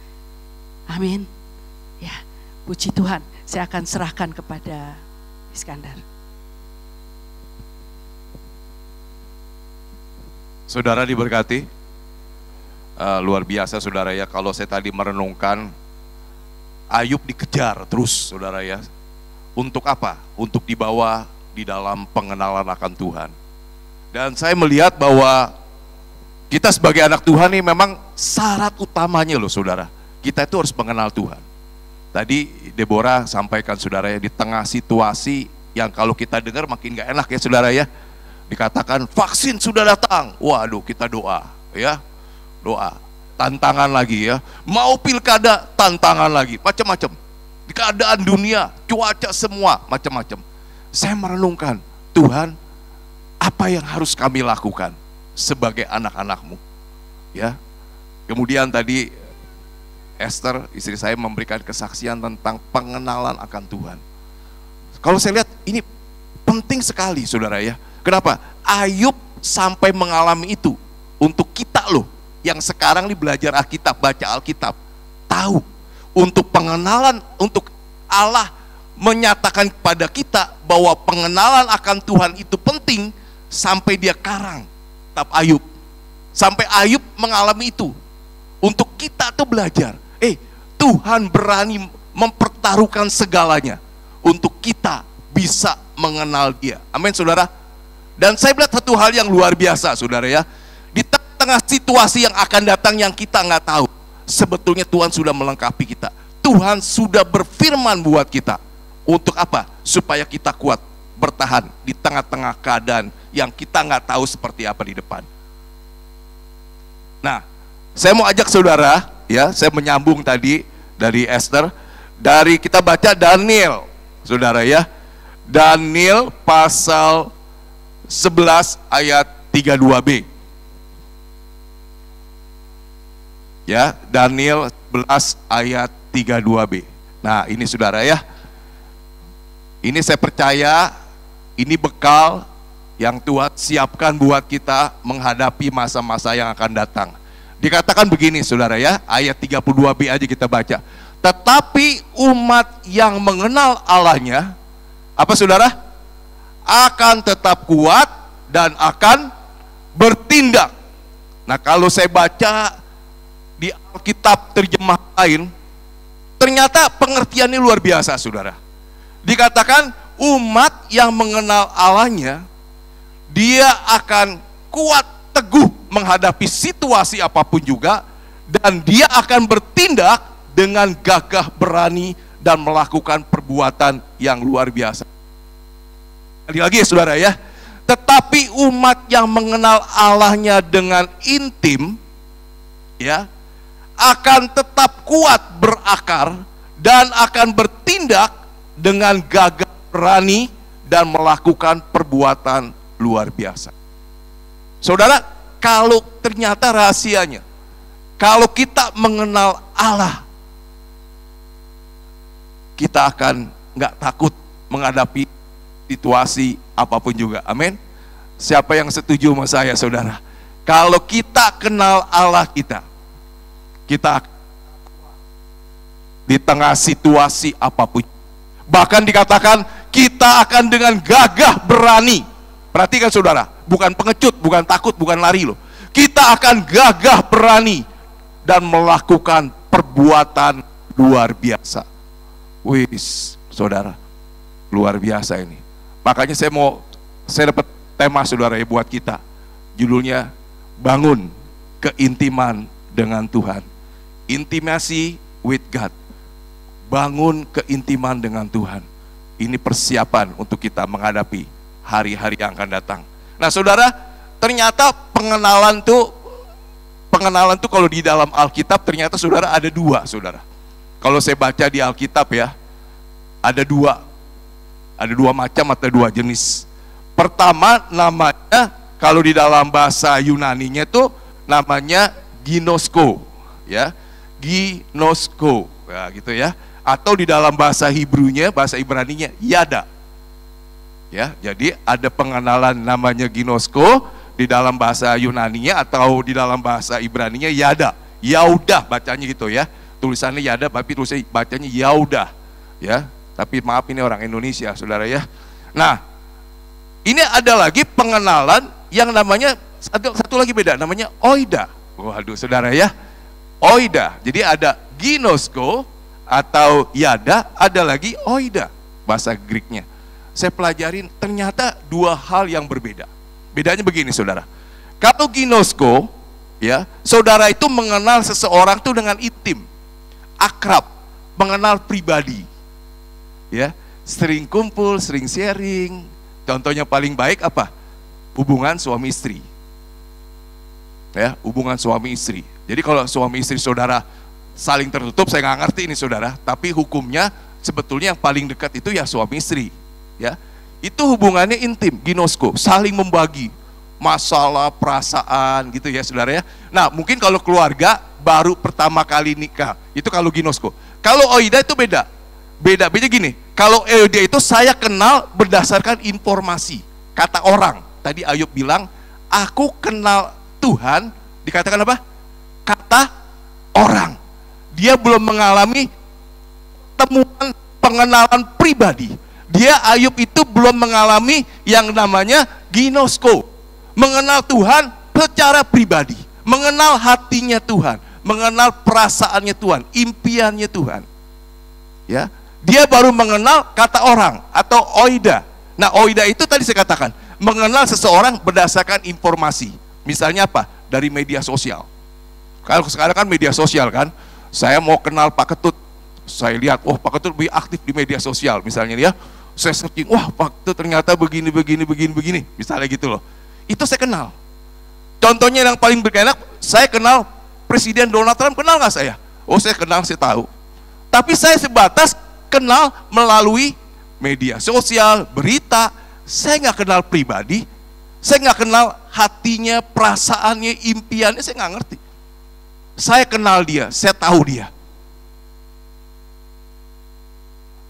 Amin. Ya, puji Tuhan. Saya akan serahkan kepada Iskandar. Saudara diberkati. Luar biasa saudara ya. Kalau saya tadi merenungkan, Ayub dikejar terus saudara ya. Untuk apa? Untuk dibawa di dalam pengenalan akan Tuhan. Dan saya melihat bahwa kita sebagai anak Tuhan ini memang syarat utamanya loh saudara. Kita itu harus mengenal Tuhan. Tadi Deborah sampaikan saudara ya, di tengah situasi yang kalau kita dengar makin gak enak ya saudara ya. Dikatakan vaksin sudah datang. Waduh, kita doa ya. Doa. Tantangan lagi ya. Mau pilkada, tantangan lagi. Macam-macam. Di keadaan dunia, cuaca semua, macam-macam. Saya merenungkan, Tuhan, apa yang harus kami lakukan sebagai anak-anak-Mu? Ya. Kemudian tadi Esther, istri saya memberikan kesaksian tentang pengenalan akan Tuhan. Kalau saya lihat ini penting sekali saudara ya. Kenapa? Ayub sampai mengalami itu. Untuk kita loh, yang sekarang nih belajar Alkitab, baca Alkitab, tahu. Untuk pengenalan, untuk Allah menyatakan kepada kita bahwa pengenalan akan Tuhan itu penting, sampai dia karang kitab Ayub. Sampai Ayub mengalami itu. Untuk kita tuh belajar. Tuhan berani mempertaruhkan segalanya untuk kita bisa mengenal Dia. Amin saudara. Dan saya melihat satu hal yang luar biasa saudara ya. Di tengah situasi yang akan datang yang kita nggak tahu, sebetulnya Tuhan sudah melengkapi kita. Tuhan sudah berfirman buat kita. Untuk apa? Supaya kita kuat bertahan di tengah-tengah keadaan yang kita nggak tahu seperti apa di depan. Nah, saya mau ajak saudara ya, saya menyambung tadi dari Esther, dari kita baca Daniel, saudara ya. Daniel pasal 11 ayat 32b. Ya, Daniel 11 ayat 32b. Nah, ini saudara ya. Ini saya percaya ini bekal yang Tuhan siapkan buat kita menghadapi masa-masa yang akan datang. Dikatakan begini saudara ya, ayat 32b aja kita baca. Tetapi umat yang mengenal Allahnya, apa saudara? Akan tetap kuat dan akan bertindak. Nah kalau saya baca di Alkitab terjemah lain, ternyata pengertiannya luar biasa saudara. Dikatakan umat yang mengenal Allahnya, dia akan kuat teguh menghadapi situasi apapun juga, dan dia akan bertindak dengan gagah berani dan melakukan perbuatan yang luar biasa. Sekali lagi ya saudara ya, tetapi umat yang mengenal Allahnya dengan intim, ya, akan tetap kuat berakar dan akan bertindak dengan gagah berani dan melakukan perbuatan luar biasa. Saudara, kalau ternyata rahasianya, kalau kita mengenal Allah, kita akan nggak takut menghadapi situasi apapun juga. Amin. Siapa yang setuju sama saya, saudara? Kalau kita kenal Allah kita di tengah situasi apapun. Bahkan dikatakan kita akan dengan gagah berani. Perhatikan saudara, bukan pengecut, bukan takut, bukan lari loh. Kita akan gagah berani dan melakukan perbuatan luar biasa. Wis, saudara, luar biasa ini. Makanya saya dapat tema saudara ya buat kita. Judulnya bangun keintiman dengan Tuhan. Intimacy with God. Bangun keintiman dengan Tuhan. Ini persiapan untuk kita menghadapi hari-hari yang akan datang. Nah saudara, ternyata pengenalan tuh kalau di dalam Alkitab ternyata saudara ada dua, saudara. Kalau saya baca di Alkitab ya, ada dua macam atau dua jenis. Pertama namanya, kalau di dalam bahasa Yunaninya tuh namanya ginosko, ya, ginosko, ya, gitu ya. Atau di dalam bahasa Hebrunya, bahasa Ibraninya yada. Ya, jadi ada pengenalan namanya ginosko di dalam bahasa Yunaninya atau di dalam bahasa Ibraninya yada. Yaudah bacanya gitu ya. Tulisannya yada tapi tulisannya bacanya yaudah. Ya, tapi maaf ini orang Indonesia, saudara ya. Nah, ini ada lagi pengenalan yang namanya satu lagi beda, namanya oida. Waduh, saudara ya. Oida. Jadi ada ginosko atau yada, ada lagi oida bahasa Greeknya. Saya pelajarin ternyata dua hal yang berbeda. Bedanya begini saudara, kalau ginosko ya, saudara itu mengenal seseorang tuh dengan intim, akrab, mengenal pribadi, ya, sering kumpul, sering sharing. Contohnya paling baik apa? Hubungan suami istri, ya, hubungan suami istri. Jadi kalau suami istri saudara saling tertutup, saya nggak ngerti ini saudara, tapi hukumnya sebetulnya yang paling dekat itu ya suami istri, ya, itu hubungannya intim, ginosko, saling membagi masalah, perasaan gitu ya saudara ya. Nah mungkin kalau keluarga baru pertama kali nikah, itu kalau ginosko. Kalau oida itu beda gini, kalau oida itu saya kenal berdasarkan informasi, kata orang. Tadi Ayub bilang, aku kenal Tuhan, dikatakan apa? Kata orang. Dia belum mengalami temuan pengenalan pribadi. Dia Ayub itu belum mengalami yang namanya ginosko, mengenal Tuhan secara pribadi, mengenal hatinya Tuhan, mengenal perasaannya Tuhan, impiannya Tuhan. Ya, dia baru mengenal kata orang atau oida. Nah, oida itu tadi saya katakan, mengenal seseorang berdasarkan informasi. Misalnya apa? Dari media sosial. Kalau sekarang kan media sosial kan, saya mau kenal Pak Ketut, saya lihat, oh Pak Ketut lebih aktif di media sosial, misalnya ya, saya searching, wah Pak Ketut ternyata begini, misalnya gitu loh. Itu saya kenal. Contohnya yang paling berkenak, saya kenal Presiden Donald Trump, kenal nggak saya? Oh saya kenal, saya tahu. Tapi saya sebatas kenal melalui media sosial, berita, saya nggak kenal pribadi, saya nggak kenal hatinya, perasaannya, impiannya, saya nggak ngerti. Saya kenal dia, saya tahu dia.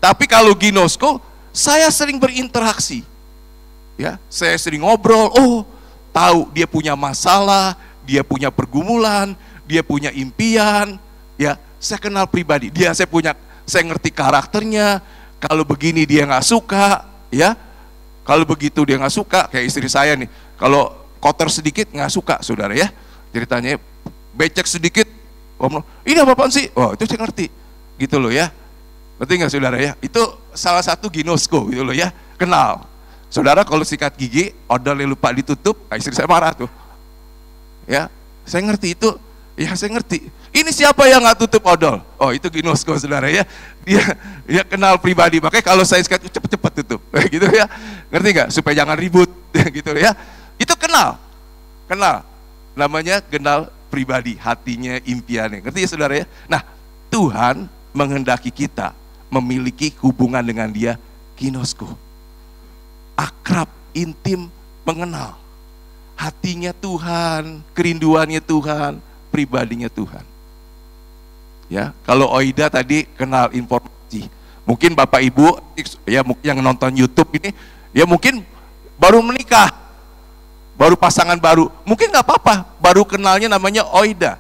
Tapi kalau ginosko, saya sering berinteraksi. Ya, saya sering ngobrol, oh, tahu dia punya masalah, dia punya pergumulan, dia punya impian, ya, saya kenal pribadi. Saya ngerti karakternya. Kalau begini dia nggak suka, ya. Kalau begitu dia nggak suka, kayak istri saya nih. Kalau kotor sedikit nggak suka, saudara ya. Ceritanya becek sedikit, ini apaan sih? Oh itu saya ngerti, gitu loh ya. Ngerti nggak saudara ya? Itu salah satu ginosko gitu loh ya, kenal. Saudara kalau sikat gigi, odolnya lupa ditutup, istri saya marah tuh. Ya, saya ngerti itu Ya saya ngerti. Ini siapa yang nggak tutup odol? Oh itu ginosko saudara ya. Dia kenal pribadi. Makanya kalau saya sekali cepet-cepet tutup, gitu ya. Ngerti nggak? Supaya jangan ribut, gitu ya. Itu kenal. Namanya kenal pribadi, hatinya, impiannya. Ngerti ya saudara ya? Nah, Tuhan menghendaki kita memiliki hubungan dengan Dia, ginosko. Akrab, intim, mengenal. Hatinya Tuhan, kerinduannya Tuhan, pribadinya Tuhan. Ya, kalau Oida tadi kenal informasi. Mungkin Bapak Ibu ya yang nonton YouTube ini ya mungkin baru menikah. Baru pasangan baru. Mungkin nggak apa-apa, baru kenalnya namanya Oida.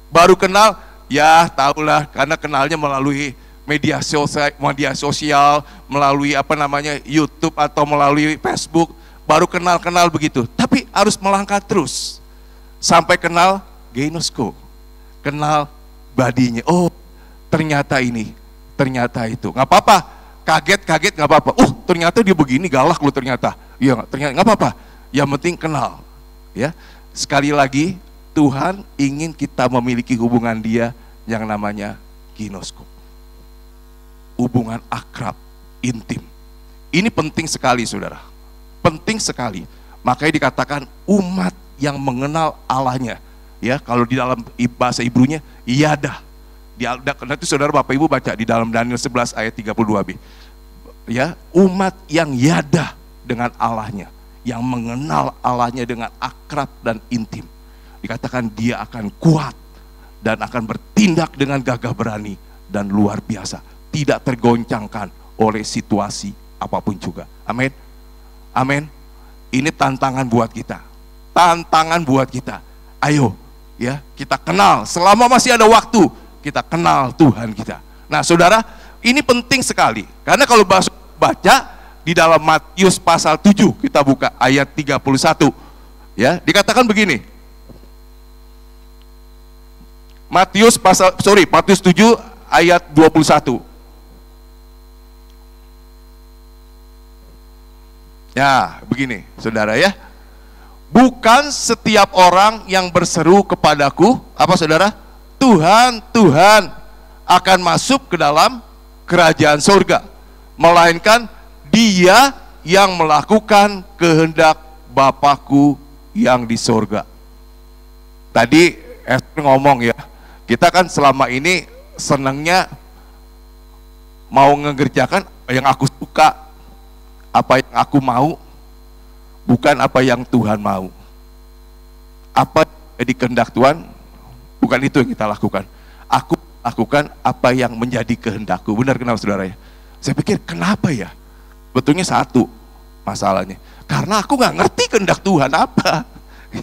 Baru kenal ya tahulah karena kenalnya melalui media sosial, melalui YouTube atau melalui Facebook, baru kenal begitu. Tapi harus melangkah terus sampai kenal ginosko, kenal badinya. Oh, ternyata ini, ternyata itu. Nggak apa-apa, kaget nggak apa-apa. Ternyata dia begini, galak lu ternyata. Iya, ternyata nggak apa-apa. Yang penting kenal. Ya, sekali lagi Tuhan ingin kita memiliki hubungan Dia yang namanya ginosko. Hubungan akrab, intim. Ini penting sekali, saudara. Penting sekali. Makanya dikatakan umat yang mengenal Allahnya. Ya, kalau di dalam bahasa Ibranya yadah. Nanti saudara Bapak Ibu baca di dalam Daniel 11 ayat 32b. Ya, umat yang yadah dengan Allahnya, yang mengenal Allahnya dengan akrab dan intim. Dikatakan dia akan kuat dan akan bertindak dengan gagah berani dan luar biasa, tidak tergoncangkan oleh situasi apapun juga. Amin. Amin. Ini tantangan buat kita. Tantangan buat kita. Ayo, ya, kita kenal selama masih ada waktu, kita kenal Tuhan kita. Nah, saudara, ini penting sekali. Karena kalau baca di dalam Matius pasal 7, kita buka ayat 31. Ya, dikatakan begini. Matius 7 ayat 21. Ya, begini, saudara ya. Bukan setiap orang yang berseru kepadaku, apa saudara? Tuhan, Tuhan, akan masuk ke dalam kerajaan surga, melainkan dia yang melakukan kehendak Bapakku yang di surga. Tadi Esther ngomong ya, kita kan selama ini senangnya mau mengerjakan apa yang aku suka, apa yang aku mau, bukan apa yang Tuhan mau. Apa jadi kehendak Tuhan, bukan itu yang kita lakukan. Aku lakukan apa yang menjadi kehendakku. Benar, kenapa saudara ya? Saya pikir kenapa ya? Betulnya satu masalahnya, karena aku nggak ngerti kehendak Tuhan apa.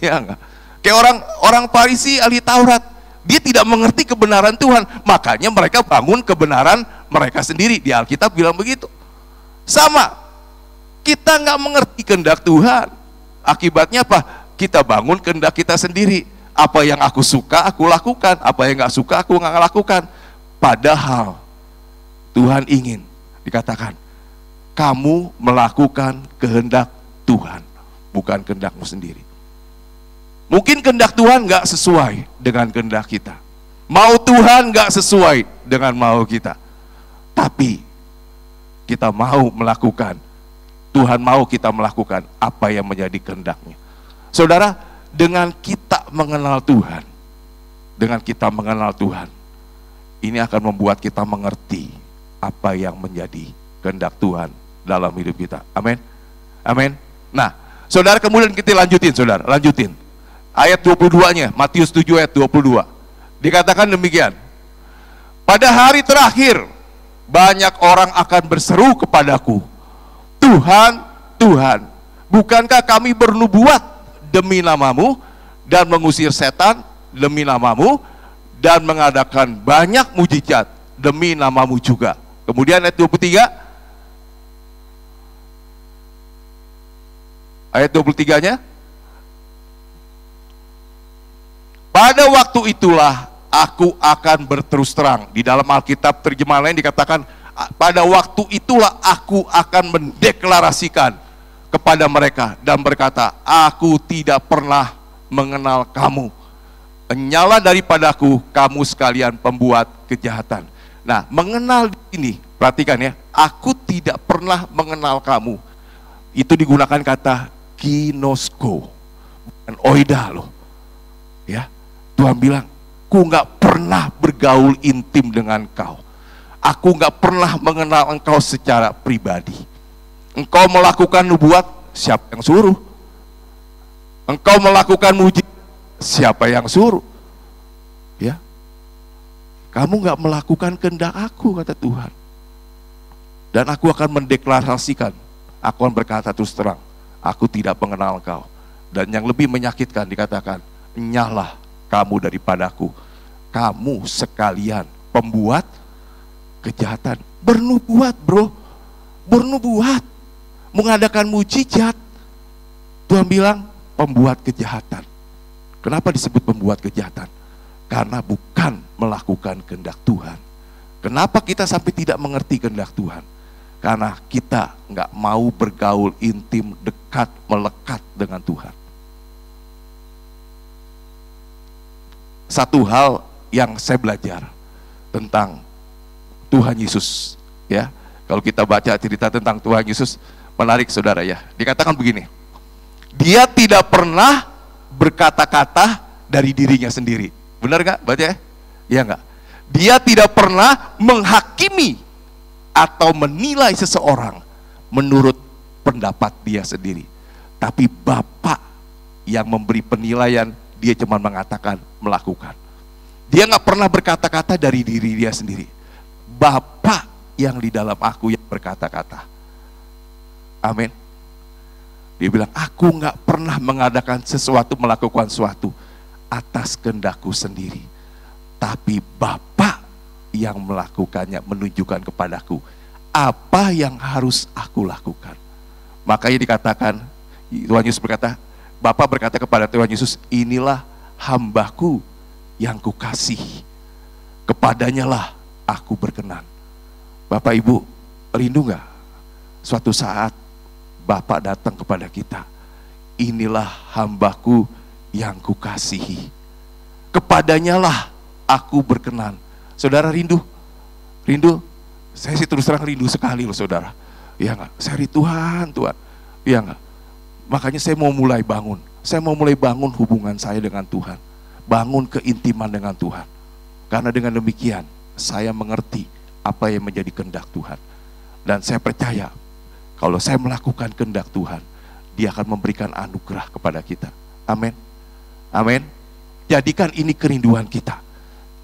Ya nggak? Kayak orang Farisi ahli Taurat, dia tidak mengerti kebenaran Tuhan, makanya mereka bangun kebenaran mereka sendiri. Di Alkitab bilang begitu. Sama, kita nggak mengerti kehendak Tuhan, akibatnya apa? Kita bangun kehendak kita sendiri. Apa yang aku suka aku lakukan, apa yang nggak suka aku nggak lakukan. Padahal Tuhan ingin dikatakan, kamu melakukan kehendak Tuhan, bukan kehendakmu sendiri. Mungkin kehendak Tuhan nggak sesuai dengan kehendak kita, mau Tuhan nggak sesuai dengan mau kita, tapi kita mau melakukan, Tuhan mau kita melakukan apa yang menjadi kehendaknya. Saudara, dengan kita mengenal Tuhan, ini akan membuat kita mengerti apa yang menjadi kehendak Tuhan dalam hidup kita. Amin. Amin. Nah, saudara, kemudian kita lanjutin, saudara, lanjutin. Ayat 22-nya, Matius 7 ayat 22. Dikatakan demikian. Pada hari terakhir, banyak orang akan berseru kepadaku, Tuhan, Tuhan, bukankah kami bernubuat demi namamu dan mengusir setan demi namamu dan mengadakan banyak mujizat demi namamu juga. Kemudian ayat 23. Ayat 23-nya. Pada waktu itulah aku akan berterus terang. Di dalam Alkitab terjemahan lain dikatakan, pada waktu itulah aku akan mendeklarasikan kepada mereka dan berkata, aku tidak pernah mengenal kamu. Enyahlah daripadaku kamu sekalian pembuat kejahatan. Nah, mengenal ini, perhatikan ya, aku tidak pernah mengenal kamu. Itu digunakan kata ginosko, bukan oida loh. Ya, Tuhan bilang, aku nggak pernah bergaul intim dengan kau. Aku nggak pernah mengenal engkau secara pribadi. Engkau melakukan nubuat, siapa yang suruh? Engkau melakukan mujizat, siapa yang suruh? Ya, kamu nggak melakukan kehendak aku, kata Tuhan. Dan aku akan mendeklarasikan, aku akan berkata terus terang, aku tidak mengenal engkau. Dan yang lebih menyakitkan dikatakan, enyahlah kamu daripadaku, kamu sekalian pembuat kejahatan. Bernubuat bro, bernubuat, mengadakan mujizat. Tuhan bilang pembuat kejahatan. Kenapa disebut pembuat kejahatan? Karena bukan melakukan kehendak Tuhan. Kenapa kita sampai tidak mengerti kehendak Tuhan? Karena kita nggak mau bergaul intim, dekat, melekat dengan Tuhan. Satu hal yang saya belajar tentang Tuhan Yesus, ya, kalau kita baca cerita tentang Tuhan Yesus, menarik saudara ya. Dikatakan begini, dia tidak pernah berkata-kata dari dirinya sendiri. Benar nggak baca ya? Iya nggak? Dia tidak pernah menghakimi atau menilai seseorang menurut pendapat dia sendiri. Tapi Bapa yang memberi penilaian, dia cuma mengatakan, melakukan. Dia nggak pernah berkata-kata dari diri dia sendiri. Bapa yang di dalam aku yang berkata-kata. Amin. Dia bilang, aku nggak pernah mengadakan sesuatu, melakukan sesuatu atas kehendakku sendiri. Tapi Bapa yang melakukannya, menunjukkan kepadaku apa yang harus aku lakukan. Makanya dikatakan, Tuhan Yesus berkata, Bapa berkata kepada Tuhan Yesus, inilah hambaku yang kukasihi, kepadanya lah aku berkenan. Bapak Ibu, rindu nggak suatu saat Bapak datang kepada kita, inilah hambaku yang kukasihi, kepadanya lah aku berkenan. Saudara rindu? Rindu? Saya sih terus terang rindu sekali loh saudara. Ya enggak? Saya rindu Tuhan, Tuhan. Ya enggak? Makanya saya mau mulai bangun. Saya mau mulai bangun hubungan saya dengan Tuhan. Bangun keintiman dengan Tuhan. Karena dengan demikian, saya mengerti apa yang menjadi kehendak Tuhan. Dan saya percaya, kalau saya melakukan kehendak Tuhan, Dia akan memberikan anugerah kepada kita. Amin. Amin. Jadikan ini kerinduan kita.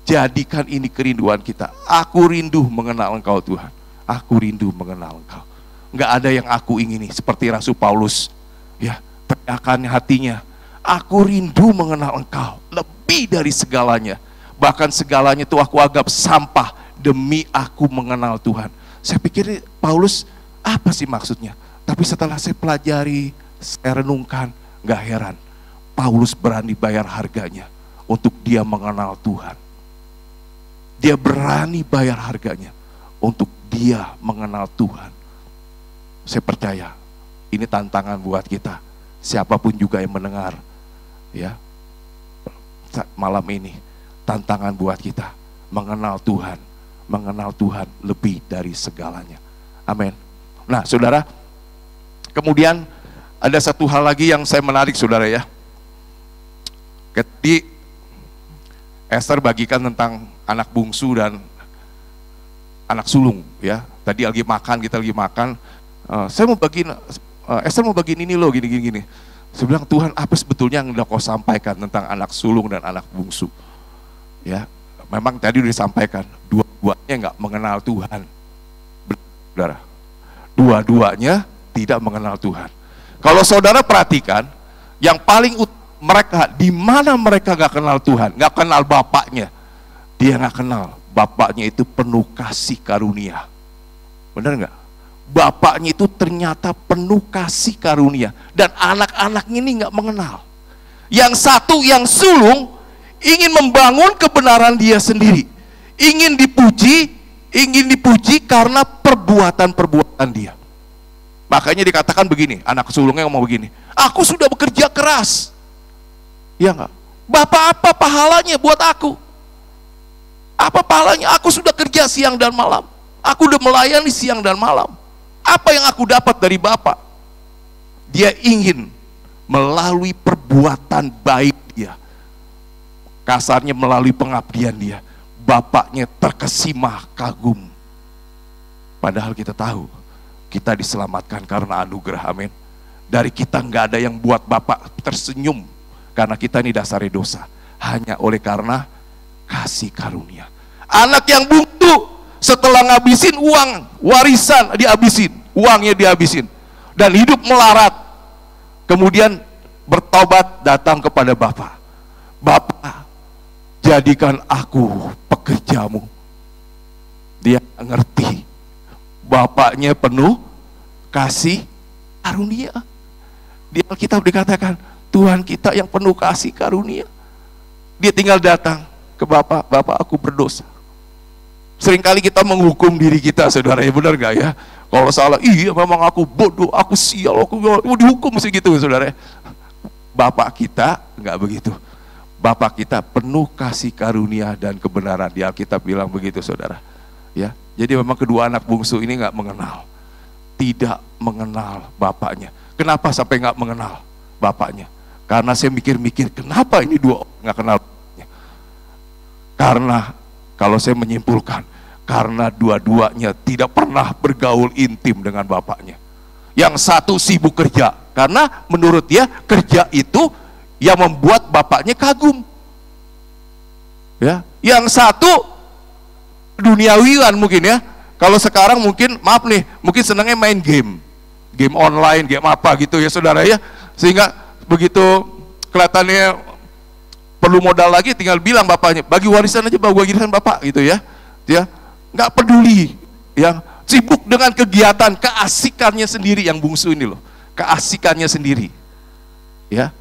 Jadikan ini kerinduan kita. Aku rindu mengenal Engkau Tuhan. Aku rindu mengenal Engkau. Enggak ada yang aku ingini, seperti Rasul Paulus. Ya, teriakan hatinya, aku rindu mengenal Engkau lebih dari segalanya. Bahkan segalanya itu aku anggap sampah demi aku mengenal Tuhan. Saya pikir Paulus apa sih maksudnya? Tapi setelah saya pelajari, saya renungkan, gak heran. Paulus berani bayar harganya untuk dia mengenal Tuhan. Dia berani bayar harganya untuk dia mengenal Tuhan. Saya percaya ini tantangan buat kita. Siapapun juga yang mendengar, ya, malam ini tantangan buat kita mengenal Tuhan lebih dari segalanya. Amin. Nah, saudara, kemudian ada satu hal lagi yang saya menarik, saudara ya. Ketika Esther bagikan tentang anak bungsu dan anak sulung, ya. Tadi lagi makan, kita lagi makan. Saya mau bagiin, Esther mau bagiin ini loh, gini. Saya bilang, Tuhan, apa sebetulnya yang kau sampaikan tentang anak sulung dan anak bungsu? Ya, memang tadi udah disampaikan, dua-duanya nggak mengenal Tuhan, saudara. Dua-duanya tidak mengenal Tuhan. Kalau saudara perhatikan, yang paling mereka, di mana mereka nggak kenal Tuhan, nggak kenal bapaknya, dia nggak kenal bapaknya itu penuh kasih karunia. Benar nggak? Bapaknya itu ternyata penuh kasih karunia, dan anak-anaknya ini nggak mengenal. Yang satu, yang sulung, ingin membangun kebenaran dia sendiri, ingin dipuji karena perbuatan-perbuatan dia. Makanya dikatakan begini, anak sulungnya ngomong begini, aku sudah bekerja keras. Ya enggak? Bapak apa pahalanya buat aku? Apa pahalanya? Aku sudah kerja siang dan malam. Aku udah melayani siang dan malam. Apa yang aku dapat dari Bapak? Dia ingin melalui perbuatan baik dia, kasarnya melalui pengabdian dia, Bapaknya terkesima kagum. Padahal kita tahu kita diselamatkan karena anugerah, amin. Dari kita nggak ada yang buat Bapak tersenyum, karena kita ini dasarnya dosa, hanya oleh karena kasih karunia. Anak yang buntu setelah ngabisin uang warisan dihabisin, uangnya dihabisin, dan hidup melarat, kemudian bertobat datang kepada Bapak. Bapak, jadikan aku pekerjamu. Dia ngerti Bapaknya penuh kasih karunia. Di Alkitab dikatakan Tuhan kita yang penuh kasih karunia. Dia tinggal datang ke Bapak, Bapak aku berdosa. Seringkali kita menghukum diri kita, saudara, ya benar gak ya? Kalau salah, iya memang aku bodoh, aku sial, aku dihukum mesti gitu, saudara. Bapak kita nggak begitu. Bapak kita penuh kasih karunia dan kebenaran. Di Alkitab bilang begitu, saudara. Ya, jadi memang kedua anak bungsu ini nggak mengenal, tidak mengenal bapaknya. Kenapa sampai nggak mengenal bapaknya? Karena saya mikir-mikir, kenapa ini dua orang nggak kenal bapaknya? Karena kalau saya menyimpulkan, karena dua-duanya tidak pernah bergaul intim dengan bapaknya. Yang satu sibuk kerja, karena menurut dia kerja itu yang membuat bapaknya kagum. Ya, yang satu duniawian mungkin ya. Kalau sekarang mungkin, maaf nih, mungkin senangnya main game online, game apa gitu ya saudara ya. Sehingga begitu kelihatannya perlu modal lagi, tinggal bilang bapaknya, bagi warisan aja, bagi warisan bapak gitu ya. Dia nggak peduli, yang sibuk dengan kegiatan keasikannya sendiri, yang bungsu ini loh, keasikannya sendiri, ya,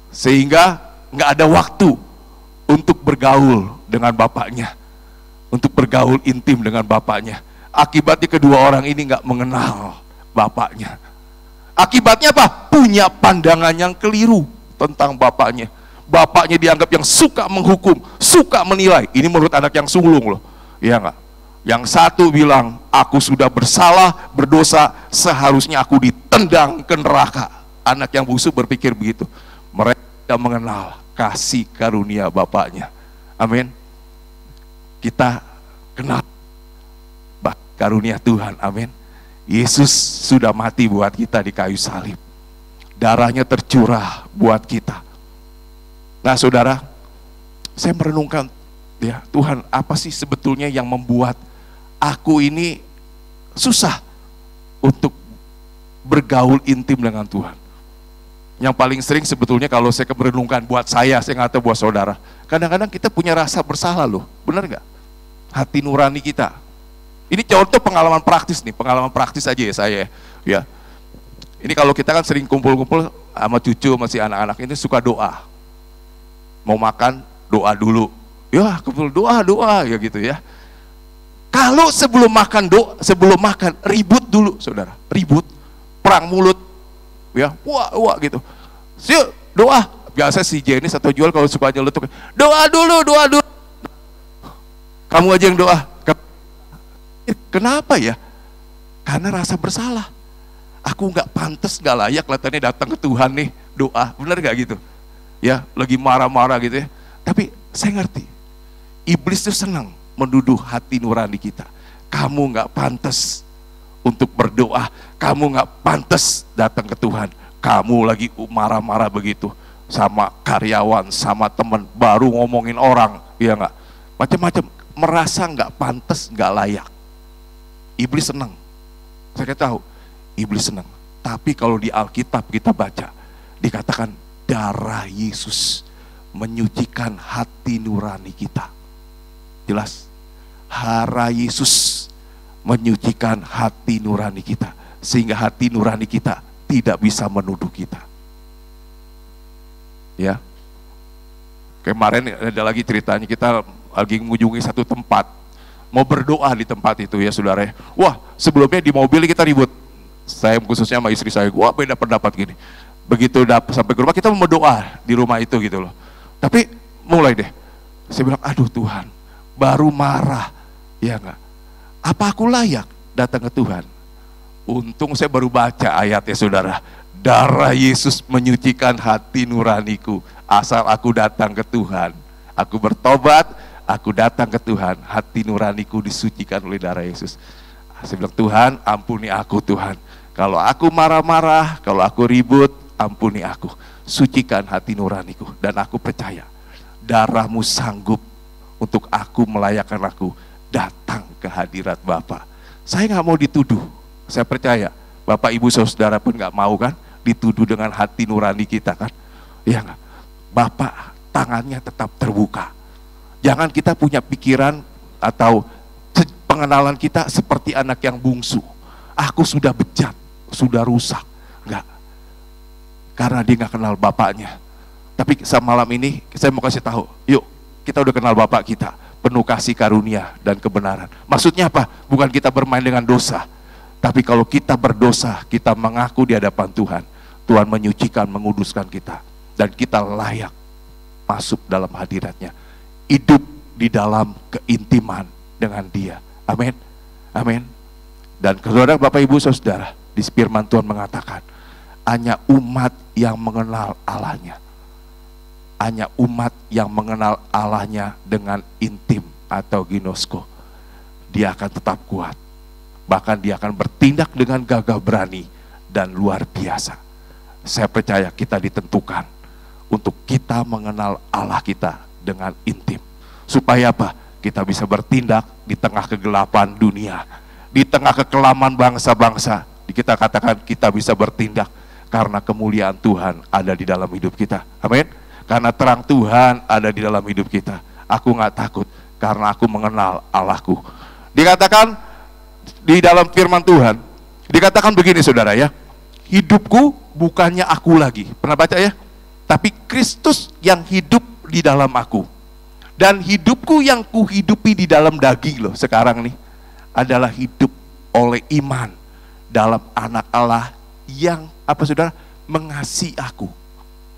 sehingga nggak ada waktu untuk bergaul dengan bapaknya, untuk bergaul intim dengan bapaknya. Akibatnya kedua orang ini nggak mengenal bapaknya. Akibatnya apa? Punya pandangan yang keliru tentang bapaknya. Bapaknya dianggap yang suka menghukum, suka menilai. Ini menurut anak yang sulung loh, ya nggak? Yang satu bilang, aku sudah bersalah, berdosa, seharusnya aku ditendang ke neraka. Anak yang bungsu berpikir begitu. Mereka tidak mengenal kasih karunia bapaknya. Amin. Kita kenal karunia Tuhan, amin. Yesus sudah mati buat kita di kayu salib. Darahnya tercurah buat kita. Nah saudara, saya merenungkan, ya Tuhan, apa sih sebetulnya yang membuat aku ini susah untuk bergaul intim dengan Tuhan? Yang paling sering sebetulnya kalau saya merenungkan buat saya nggak tahu buat saudara, kadang-kadang kita punya rasa bersalah loh, benar nggak? Hati nurani kita. Ini contoh pengalaman praktis nih, pengalaman praktis aja ya saya, ya. Ini kalau kita kan sering kumpul-kumpul sama cucu, masih anak-anak ini suka doa. Mau makan, doa dulu. Ya, kumpul doa ya gitu ya. Kalau sebelum makan ribut dulu, saudara, ribut, perang mulut, ya, wah gitu. Yuk doa. Biasa si Jenis atau Jual kalau suka nyeletuk, doa dulu. Kamu aja yang doa. Kenapa ya? Karena rasa bersalah. Aku nggak pantas, nggak layak kelihatannya datang ke Tuhan nih doa, bener gak gitu? Ya, lagi marah-marah gitu ya. Tapi saya ngerti, iblis itu senang menuduh hati nurani kita. Kamu nggak pantas untuk berdoa, kamu nggak pantas datang ke Tuhan. Kamu lagi marah-marah begitu sama karyawan, sama teman, baru ngomongin orang, ya nggak? Macam-macam, merasa nggak pantas, nggak layak. Iblis senang. Saya tahu, iblis senang. Tapi kalau di Alkitab kita baca, dikatakan darah Yesus menyucikan hati nurani kita. Jelas, darah Yesus menyucikan hati nurani kita, sehingga hati nurani kita tidak bisa menuduh kita. Ya, kemarin ada lagi ceritanya, kita lagi mengunjungi satu tempat, mau berdoa di tempat itu ya saudara. Wah, sebelumnya di mobil kita ribut, saya khususnya sama istri saya, wah beda pendapat gini. Begitu sampai ke rumah kita mau berdoa di rumah itu gitu loh. Tapi mulai deh, saya bilang, aduh Tuhan, baru marah, ya enggak? Apa aku layak datang ke Tuhan? Untung saya baru baca ayatnya saudara. Darah Yesus menyucikan hati nuraniku, asal aku datang ke Tuhan. Aku bertobat, aku datang ke Tuhan, hati nuraniku disucikan oleh darah Yesus. Saya bilang, Tuhan ampuni aku Tuhan. Kalau aku marah-marah, kalau aku ribut, ampuni aku. Sucikan hati nuraniku. Dan aku percaya, darah-Mu sanggup untuk aku melayakkan aku datang ke hadirat Bapa. Saya nggak mau dituduh. Saya percaya, Bapak Ibu Saudara pun nggak mau kan dituduh dengan hati nurani kita kan. Ya nggak? Bapak tangannya tetap terbuka. Jangan kita punya pikiran atau pengenalan kita seperti anak yang bungsu. Aku sudah bejat, sudah rusak. Enggak. Karena dia nggak kenal bapaknya. Tapi malam ini saya mau kasih tahu, yuk kita udah kenal Bapak kita, penuh kasih karunia dan kebenaran. Maksudnya apa? Bukan kita bermain dengan dosa, tapi kalau kita berdosa, kita mengaku di hadapan Tuhan, Tuhan menyucikan, menguduskan kita, dan kita layak masuk dalam hadiratnya, hidup di dalam keintiman dengan Dia. Amin, amin. Dan saudara, Bapak Ibu Saudara, di firman Tuhan mengatakan, hanya umat yang mengenal Allahnya, hanya umat yang mengenal Allahnya dengan intim atau ginosko, dia akan tetap kuat. Bahkan dia akan bertindak dengan gagah berani dan luar biasa. Saya percaya kita ditentukan untuk kita mengenal Allah kita dengan intim. Supaya apa? Kita bisa bertindak di tengah kegelapan dunia, di tengah kekelaman bangsa-bangsa. Kita katakan kita bisa bertindak karena kemuliaan Tuhan ada di dalam hidup kita. Amin. Karena terang Tuhan ada di dalam hidup kita. Aku nggak takut karena aku mengenal Allahku. Dikatakan di dalam firman Tuhan, dikatakan begini saudara ya, hidupku bukannya aku lagi. Pernah baca ya? Tapi Kristus yang hidup di dalam aku. Dan hidupku yang kuhidupi di dalam daging loh sekarang nih, adalah hidup oleh iman dalam anak Allah yang apa saudara? Mengasihi aku.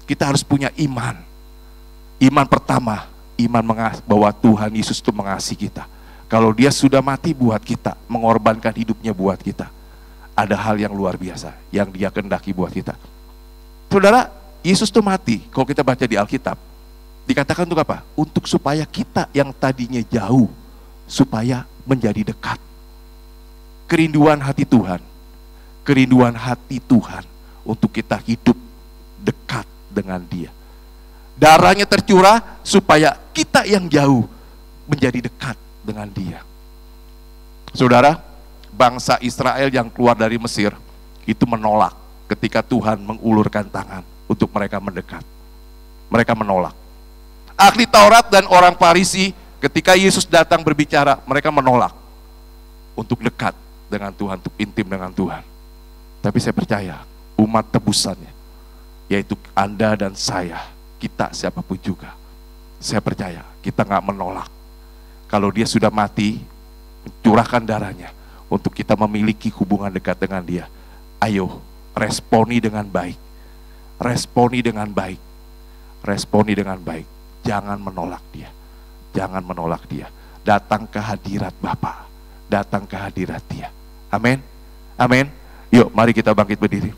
Kita harus punya iman. Iman pertama, iman bahwa Tuhan Yesus itu mengasihi kita. Kalau Dia sudah mati buat kita, mengorbankan hidupnya buat kita, ada hal yang luar biasa yang Dia kehendaki buat kita. Saudara, Yesus itu mati. Kalau kita baca di Alkitab, dikatakan untuk apa? Untuk supaya kita yang tadinya jauh, supaya menjadi dekat. Kerinduan hati Tuhan, kerinduan hati Tuhan untuk kita hidup dekat dengan Dia. Darahnya tercurah supaya kita yang jauh menjadi dekat dengan Dia. Saudara, bangsa Israel yang keluar dari Mesir itu menolak ketika Tuhan mengulurkan tangan untuk mereka mendekat. Mereka menolak. Ahli Taurat dan orang Farisi ketika Yesus datang berbicara, mereka menolak untuk dekat dengan Tuhan, untuk intim dengan Tuhan. Tapi saya percaya umat tebusannya, yaitu Anda dan saya, kita siapapun juga, saya percaya kita nggak menolak. Kalau Dia sudah mati, curahkan darahnya untuk kita memiliki hubungan dekat dengan Dia. Ayo, responi dengan baik, responi dengan baik, responi dengan baik. Jangan menolak Dia, jangan menolak Dia. Datang ke hadirat Bapa, datang ke hadirat Dia. Amin, amin. Yuk, mari kita bangkit berdiri.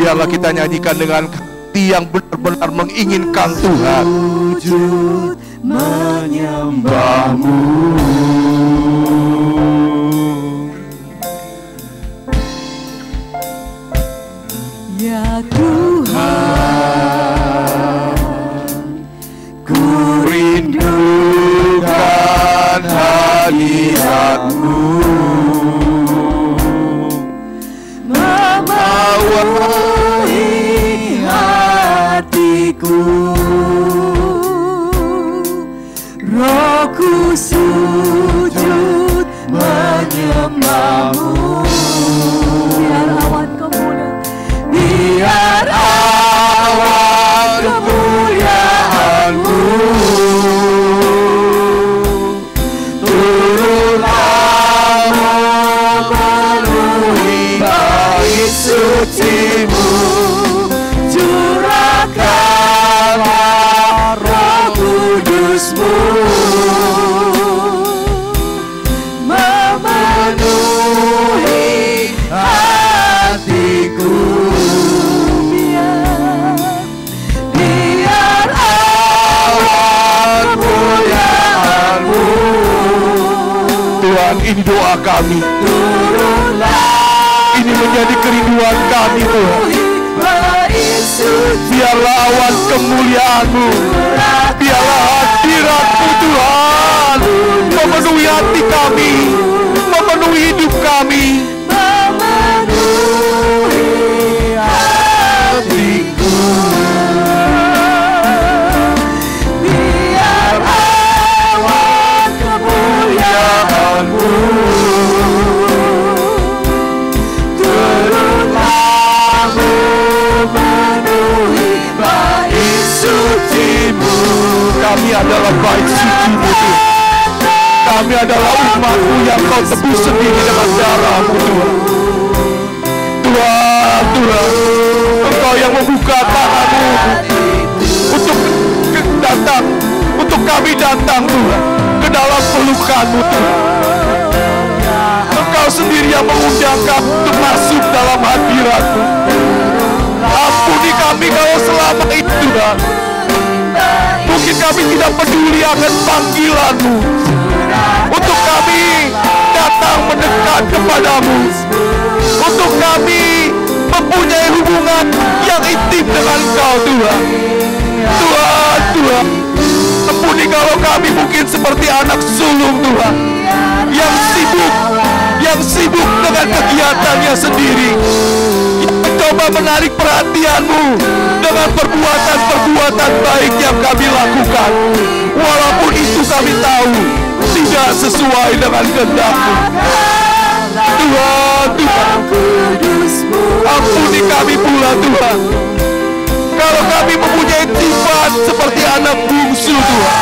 Biarlah kita nyanyikan dengan hati yang benar-benar menginginkan Tuhan. Sujud menyembah-Mu, ya Tuhan. Ku rindukan hadirat-Mu, memenuhi hatiku. Rohku sujud menyembah-Mu. Biar awan kemuliaan, biar awan kemuliaan-Mu turunlah memenuhi bait suci-Mu. Curahkanlah Roh Kudus-Mu memenuhi hatiku. Biar awan kemuliaan-Mu. Tuhan, ini doa kami. Ini menjadi kerinduan kami, Tuhan. Biarlah awan kemuliaan-Mu, biarlah hadirat-Mu, Tuhan, memenuhi hati kami, memenuhi hidup kami, memenuhi hatiku. Biar awan kemuliaan-Mu turunlah memenuhi bait suci-Mu. Kami adalah bait suci-Mu, Tuhan. Kami adalah umat-Mu yang Kau tebus sendiri dengan darah-Mu, Tuhan. Tuhan, Tuhan, Engkau yang membuka tangan-Mu untuk datang, untuk kami datang, Tuhan, ke dalam pelukan-Mu, Tuhan. Engkau sendiri yang mengundang kami untuk masuk dalam hadirat-Mu. Ampuni kami kalau selama itu, Tuhan, mungkin kami tidak peduli akan panggilan-Mu untuk kami datang mendekat kepadamu, untuk kami mempunyai hubungan yang intim dengan Engkau, Tuhan. Tuhan, Tuhan, ampuni kalau kami mungkin seperti anak sulung, Tuhan, yang sibuk dengan kegiatannya sendiri, yang mencoba menarik perhatian-Mu dengan perbuatan-perbuatan baik yang kami lakukan, walaupun itu kami tahu tidak sesuai dengan kehendak-Mu. Tuhan, Tuhan, ampuni kami pula, Tuhan, kalau kami mempunyai sifat seperti anak bungsu, Tuhan,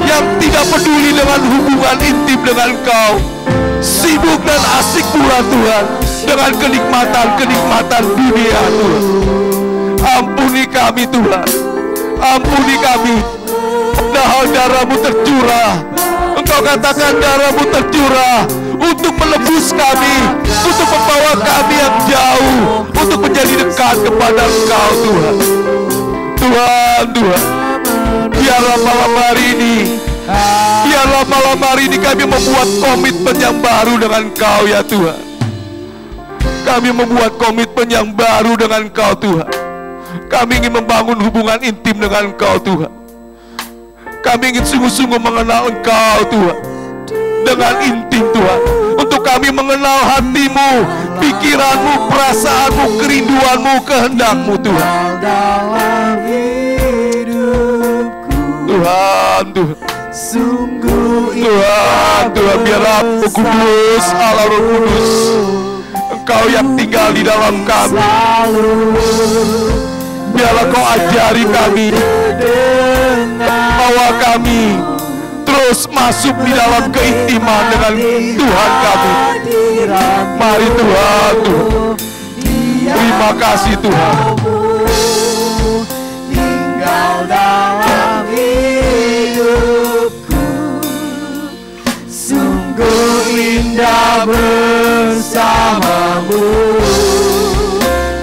yang tidak peduli dengan hubungan intim dengan Engkau, sibuk dan asik pula, Tuhan, dengan kenikmatan-kenikmatan dunia, Tuhan. Ampuni kami, Tuhan, ampuni kami. Padahal darah-Mu tercurah, Engkau katakan darah-Mu tercurah untuk menebus kami, untuk membawa kami yang jauh, untuk menjadi dekat kepada Engkau, Tuhan. Tuhan, Tuhan, biarlah malam hari ini kami membuat komitmen yang baru dengan Engkau, ya Tuhan. Kami membuat komitmen yang baru dengan Engkau, Tuhan. Kami ingin membangun hubungan intim dengan Engkau, Tuhan. Kami ingin sungguh-sungguh mengenal Engkau, Tuhan, dengan intim, Tuhan. Untuk kami mengenal hati-Mu, pikiran-Mu, perasaan-Mu, kerinduan-Mu, kehendak-Mu, Tuhan. Tuhan, Tuhan, Tuhan, Tuhan, biarlah Roh Kudus, Allah Roh Kudus, Engkau yang tinggal di dalam kami, biarlah Kau ajari kami, bawa kami terus masuk di dalam keintiman dengan Tuhan kami. Mari Tuhan, Tuhan, terima kasih Tuhan. Tinggal dalam hidupku, sungguh indah bersama-Mu.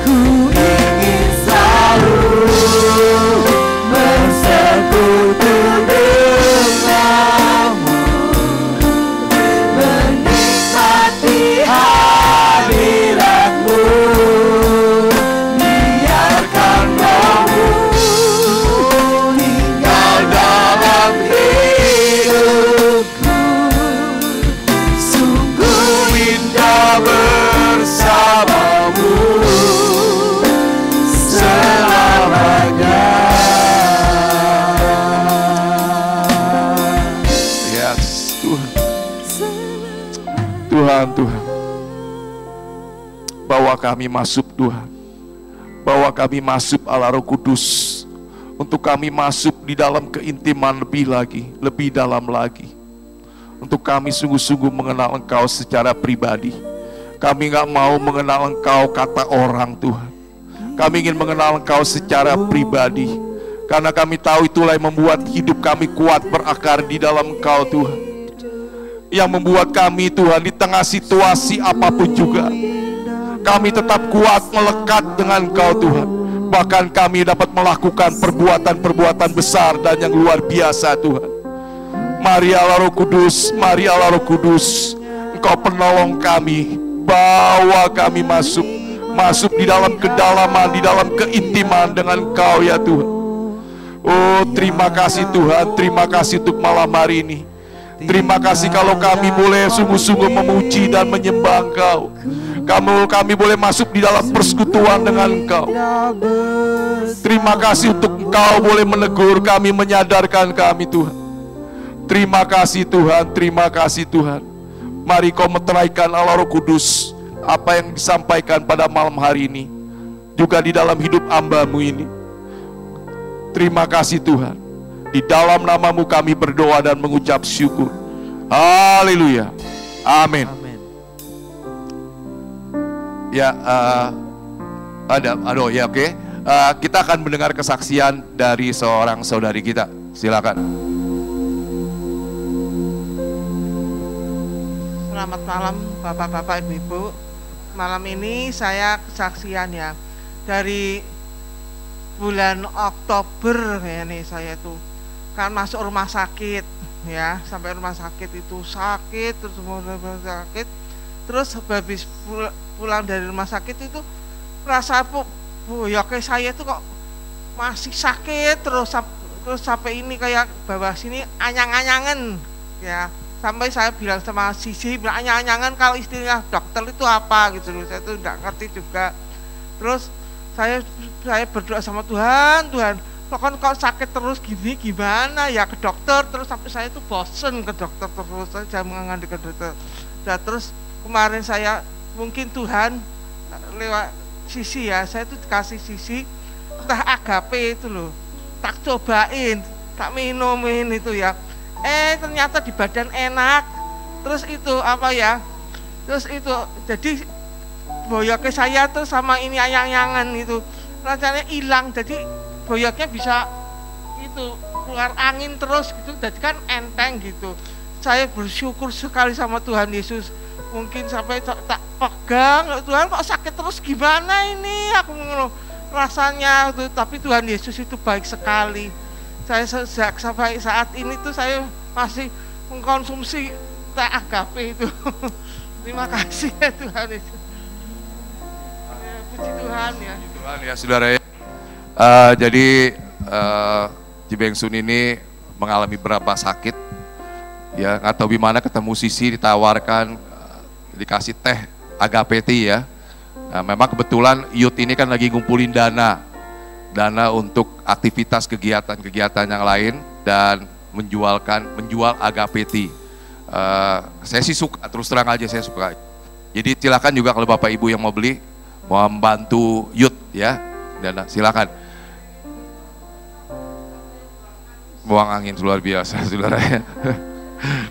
Ku ingin selalu bersekutu denganmu, menikmati hadirat-Mu. Biar Tuhan, Tuhan. Bawa kami masuk Tuhan. Bawa kami masuk Allah Roh Kudus. Untuk kami masuk di dalam keintiman lebih lagi, lebih dalam lagi. Untuk kami sungguh-sungguh mengenal Engkau secara pribadi. Kami gak mau mengenal Engkau kata orang Tuhan. Kami ingin mengenal Engkau secara pribadi. Karena kami tahu itulah yang membuat hidup kami kuat berakar di dalam Engkau Tuhan. Yang membuat kami Tuhan di tengah situasi apapun juga, kami tetap kuat melekat dengan Engkau Tuhan. Bahkan kami dapat melakukan perbuatan-perbuatan besar dan yang luar biasa Tuhan. Mari Allah Roh Kudus, mari Allah Roh Kudus, Engkau penolong kami. Bawa kami masuk di dalam kedalaman, di dalam keintiman dengan Engkau ya Tuhan. Oh terima kasih Tuhan, terima kasih untuk malam hari ini. Terima kasih kalau kami boleh sungguh-sungguh memuji dan menyembah Engkau. Kami boleh masuk di dalam persekutuan dengan Engkau. Terima kasih untuk Engkau boleh menegur kami, menyadarkan kami Tuhan. Terima kasih Tuhan, terima kasih Tuhan. Mari Kau meteraikan Allah Roh Kudus apa yang disampaikan pada malam hari ini, juga di dalam hidup hamba-Mu ini. Terima kasih Tuhan. Di dalam nama-Mu kami berdoa dan mengucap syukur. Haleluya. Amin. Ya, oke. Kita akan mendengar kesaksian dari seorang saudari kita. Silakan. Selamat malam Bapak-bapak, Ibu-ibu. Malam ini saya kesaksian ya. Dari bulan Oktober ya nih saya tuh kan masuk rumah sakit ya, sampai rumah sakit itu sakit terus rumah sakit, terus habis pulang dari rumah sakit itu rasa ya kayak saya tuh kok masih sakit terus sampai ini kayak bawah sini anyang-anyangan ya, sampai saya bilang sama Sisi, anyang-anyangan kalau istilah dokter itu apa gitu loh, saya tuh nggak ngerti juga. Terus saya berdoa sama Tuhan, kok sakit terus gini gimana ya ke dokter, terus sampai saya tuh bosen ke dokter terus, saya mengangkat ke dokter. Nah, terus kemarin saya mungkin Tuhan lewat Sisi ya, saya tuh dikasih Sisi entah agape itu loh, tak cobain, tak minumin itu ya, ternyata di badan enak, terus itu apa ya, terus itu jadi boyoknya saya tuh sama ini ayang-ayangan itu rasanya hilang, jadi boyoknya bisa itu keluar angin terus gitu, jadi kan enteng gitu. Saya bersyukur sekali sama Tuhan Yesus, mungkin sampai tak pegang, Tuhan kok sakit terus gimana ini aku rasanya tuh, tapi Tuhan Yesus itu baik sekali. Saya sejak sampai saat ini tuh saya masih mengkonsumsi teh agape itu. Terima kasih ya Tuhan Yesus. Puji Tuhan ya. Puji Tuhan ya saudara ya. Jadi Cibengsun ini mengalami berapa sakit ya, nggak tahu gimana ketemu Sisi ditawarkan dikasih teh agape ya. Nah, memang kebetulan youth ini kan lagi ngumpulin dana untuk aktivitas kegiatan yang lain dan menjual agape tea. Saya sih suka, terus terang aja saya suka. Jadi silakan juga kalau Bapak Ibu yang mau beli, mau membantu youth ya, dana silakan. Buang angin luar biasa saudara ya.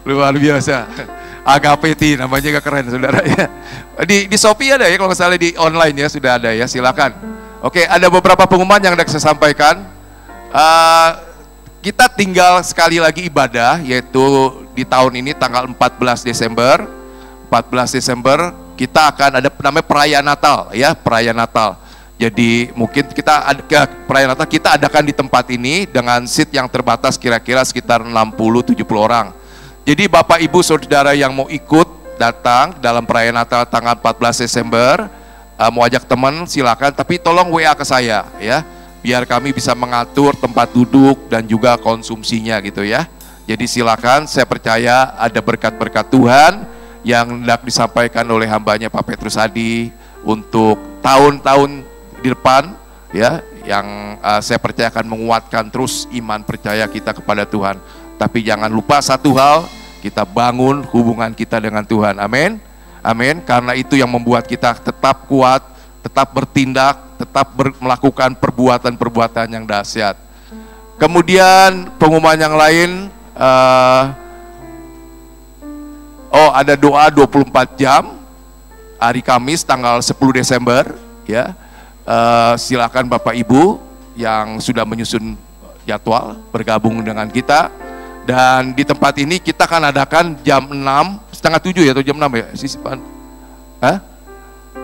Luar biasa. Agape tea namanya gak keren saudara ya. Di Shopee ada ya kalau nggak salah, di online ya sudah ada ya, silakan. Oke, ada beberapa pengumuman yang saya sampaikan. Kita tinggal sekali lagi ibadah, yaitu di tahun ini tanggal 14 Desember. 14 Desember kita akan ada namanya perayaan Natal ya, perayaan Natal. Jadi mungkin kita ada perayaan Natal kita adakan di tempat ini dengan seat yang terbatas kira-kira sekitar 60-70 orang. Jadi Bapak Ibu Saudara yang mau ikut datang dalam perayaan Natal tanggal 14 Desember, mau ajak teman silakan, tapi tolong WA ke saya ya, biar kami bisa mengatur tempat duduk dan juga konsumsinya gitu ya. Jadi silakan, saya percaya ada berkat-berkat Tuhan yang hendak disampaikan oleh hambanya Pak Petrus Adi untuk tahun-tahun di depan ya, yang saya percaya akan menguatkan terus iman percaya kita kepada Tuhan. Tapi jangan lupa satu hal, kita bangun hubungan kita dengan Tuhan. Amin. Amin. Karena itu yang membuat kita tetap kuat, tetap bertindak, tetap melakukan perbuatan-perbuatan yang dahsyat. Kemudian pengumuman yang lain, ada doa 24 jam hari Kamis tanggal 10 Desember ya. Silakan Bapak Ibu yang sudah menyusun jadwal bergabung dengan kita. Dan di tempat ini kita akan adakan jam 6, setengah 7 ya, atau jam 6 ya?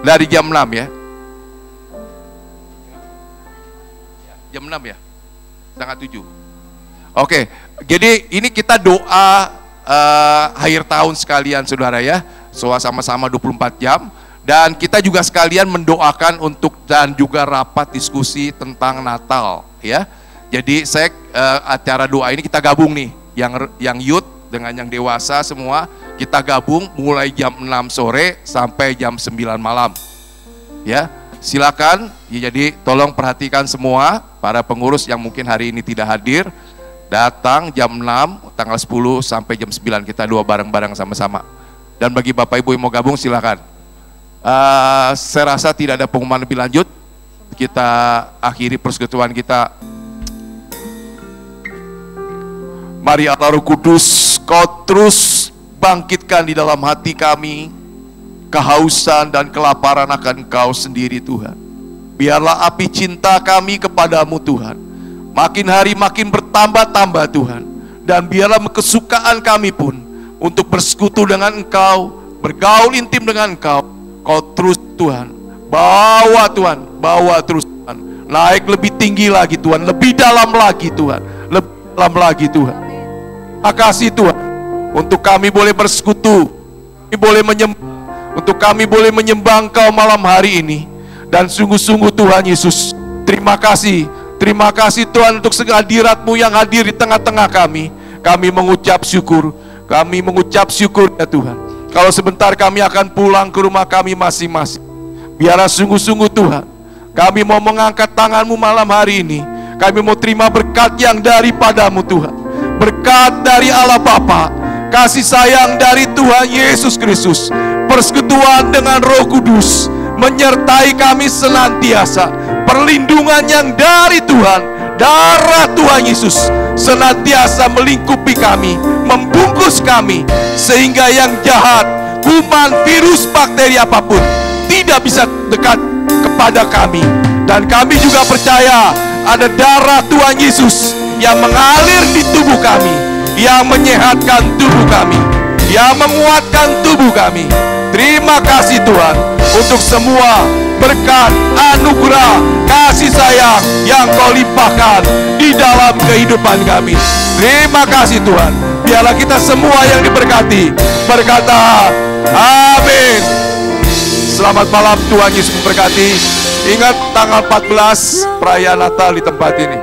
Dari jam 6 ya? Jam 6 ya? Setengah 7. Oke, jadi ini kita doa akhir tahun sekalian saudara ya. Sama-sama 24 jam. Dan kita juga sekalian mendoakan untuk dan juga rapat diskusi tentang Natal ya. Jadi acara doa ini kita gabung nih. Yang youth dengan yang dewasa semua kita gabung mulai jam 6 sore sampai jam 9 malam ya, silakan ya. Jadi tolong perhatikan semua para pengurus yang mungkin hari ini tidak hadir, datang jam 6 tanggal 10 sampai jam 9 kita doa bareng-bareng sama-sama. Dan bagi Bapak Ibu yang mau gabung silakan. Saya rasa tidak ada pengumuman lebih lanjut, kita akhiri persekutuan kita. Mari Allah Roh Kudus, Kau terus bangkitkan di dalam hati kami kehausan dan kelaparan akan Kau sendiri Tuhan. Biarlah api cinta kami kepadamu Tuhan makin hari makin bertambah-tambah Tuhan. Dan biarlah kesukaan kami pun untuk bersekutu dengan Engkau, bergaul intim dengan Engkau. Kau terus Tuhan, bawa Tuhan, bawa terus Tuhan. Naik lebih tinggi lagi Tuhan, lebih dalam lagi Tuhan, lebih dalam lagi Tuhan. Terima kasih Tuhan, untuk kami boleh bersekutu, kami boleh menyembah Engkau malam hari ini. Dan sungguh-sungguh Tuhan Yesus, terima kasih Tuhan untuk hadirat-Mu yang hadir di tengah-tengah kami. Kami mengucap syukur ya Tuhan. Kalau sebentar kami akan pulang ke rumah kami masing-masing, biarlah sungguh-sungguh Tuhan, kami mau mengangkat tangan-Mu malam hari ini. Kami mau terima berkat yang daripada-Mu Tuhan. Berkat dari Allah Bapa, kasih sayang dari Tuhan Yesus Kristus, persekutuan dengan Roh Kudus menyertai kami senantiasa. Perlindungan yang dari Tuhan, darah Tuhan Yesus senantiasa melingkupi kami, membungkus kami, sehingga yang jahat, kuman, virus, bakteri apapun tidak bisa dekat kepada kami. Dan kami juga percaya ada darah Tuhan Yesus yang mengalir di tubuh kami, yang menyehatkan tubuh kami, yang menguatkan tubuh kami. Terima kasih Tuhan untuk semua berkat, anugerah, kasih sayang yang Kau limpahkan di dalam kehidupan kami. Terima kasih Tuhan. Biarlah kita semua yang diberkati berkata amin. Selamat malam, Tuhan Yesus memberkati. Ingat tanggal 14 perayaan Natal di tempat ini.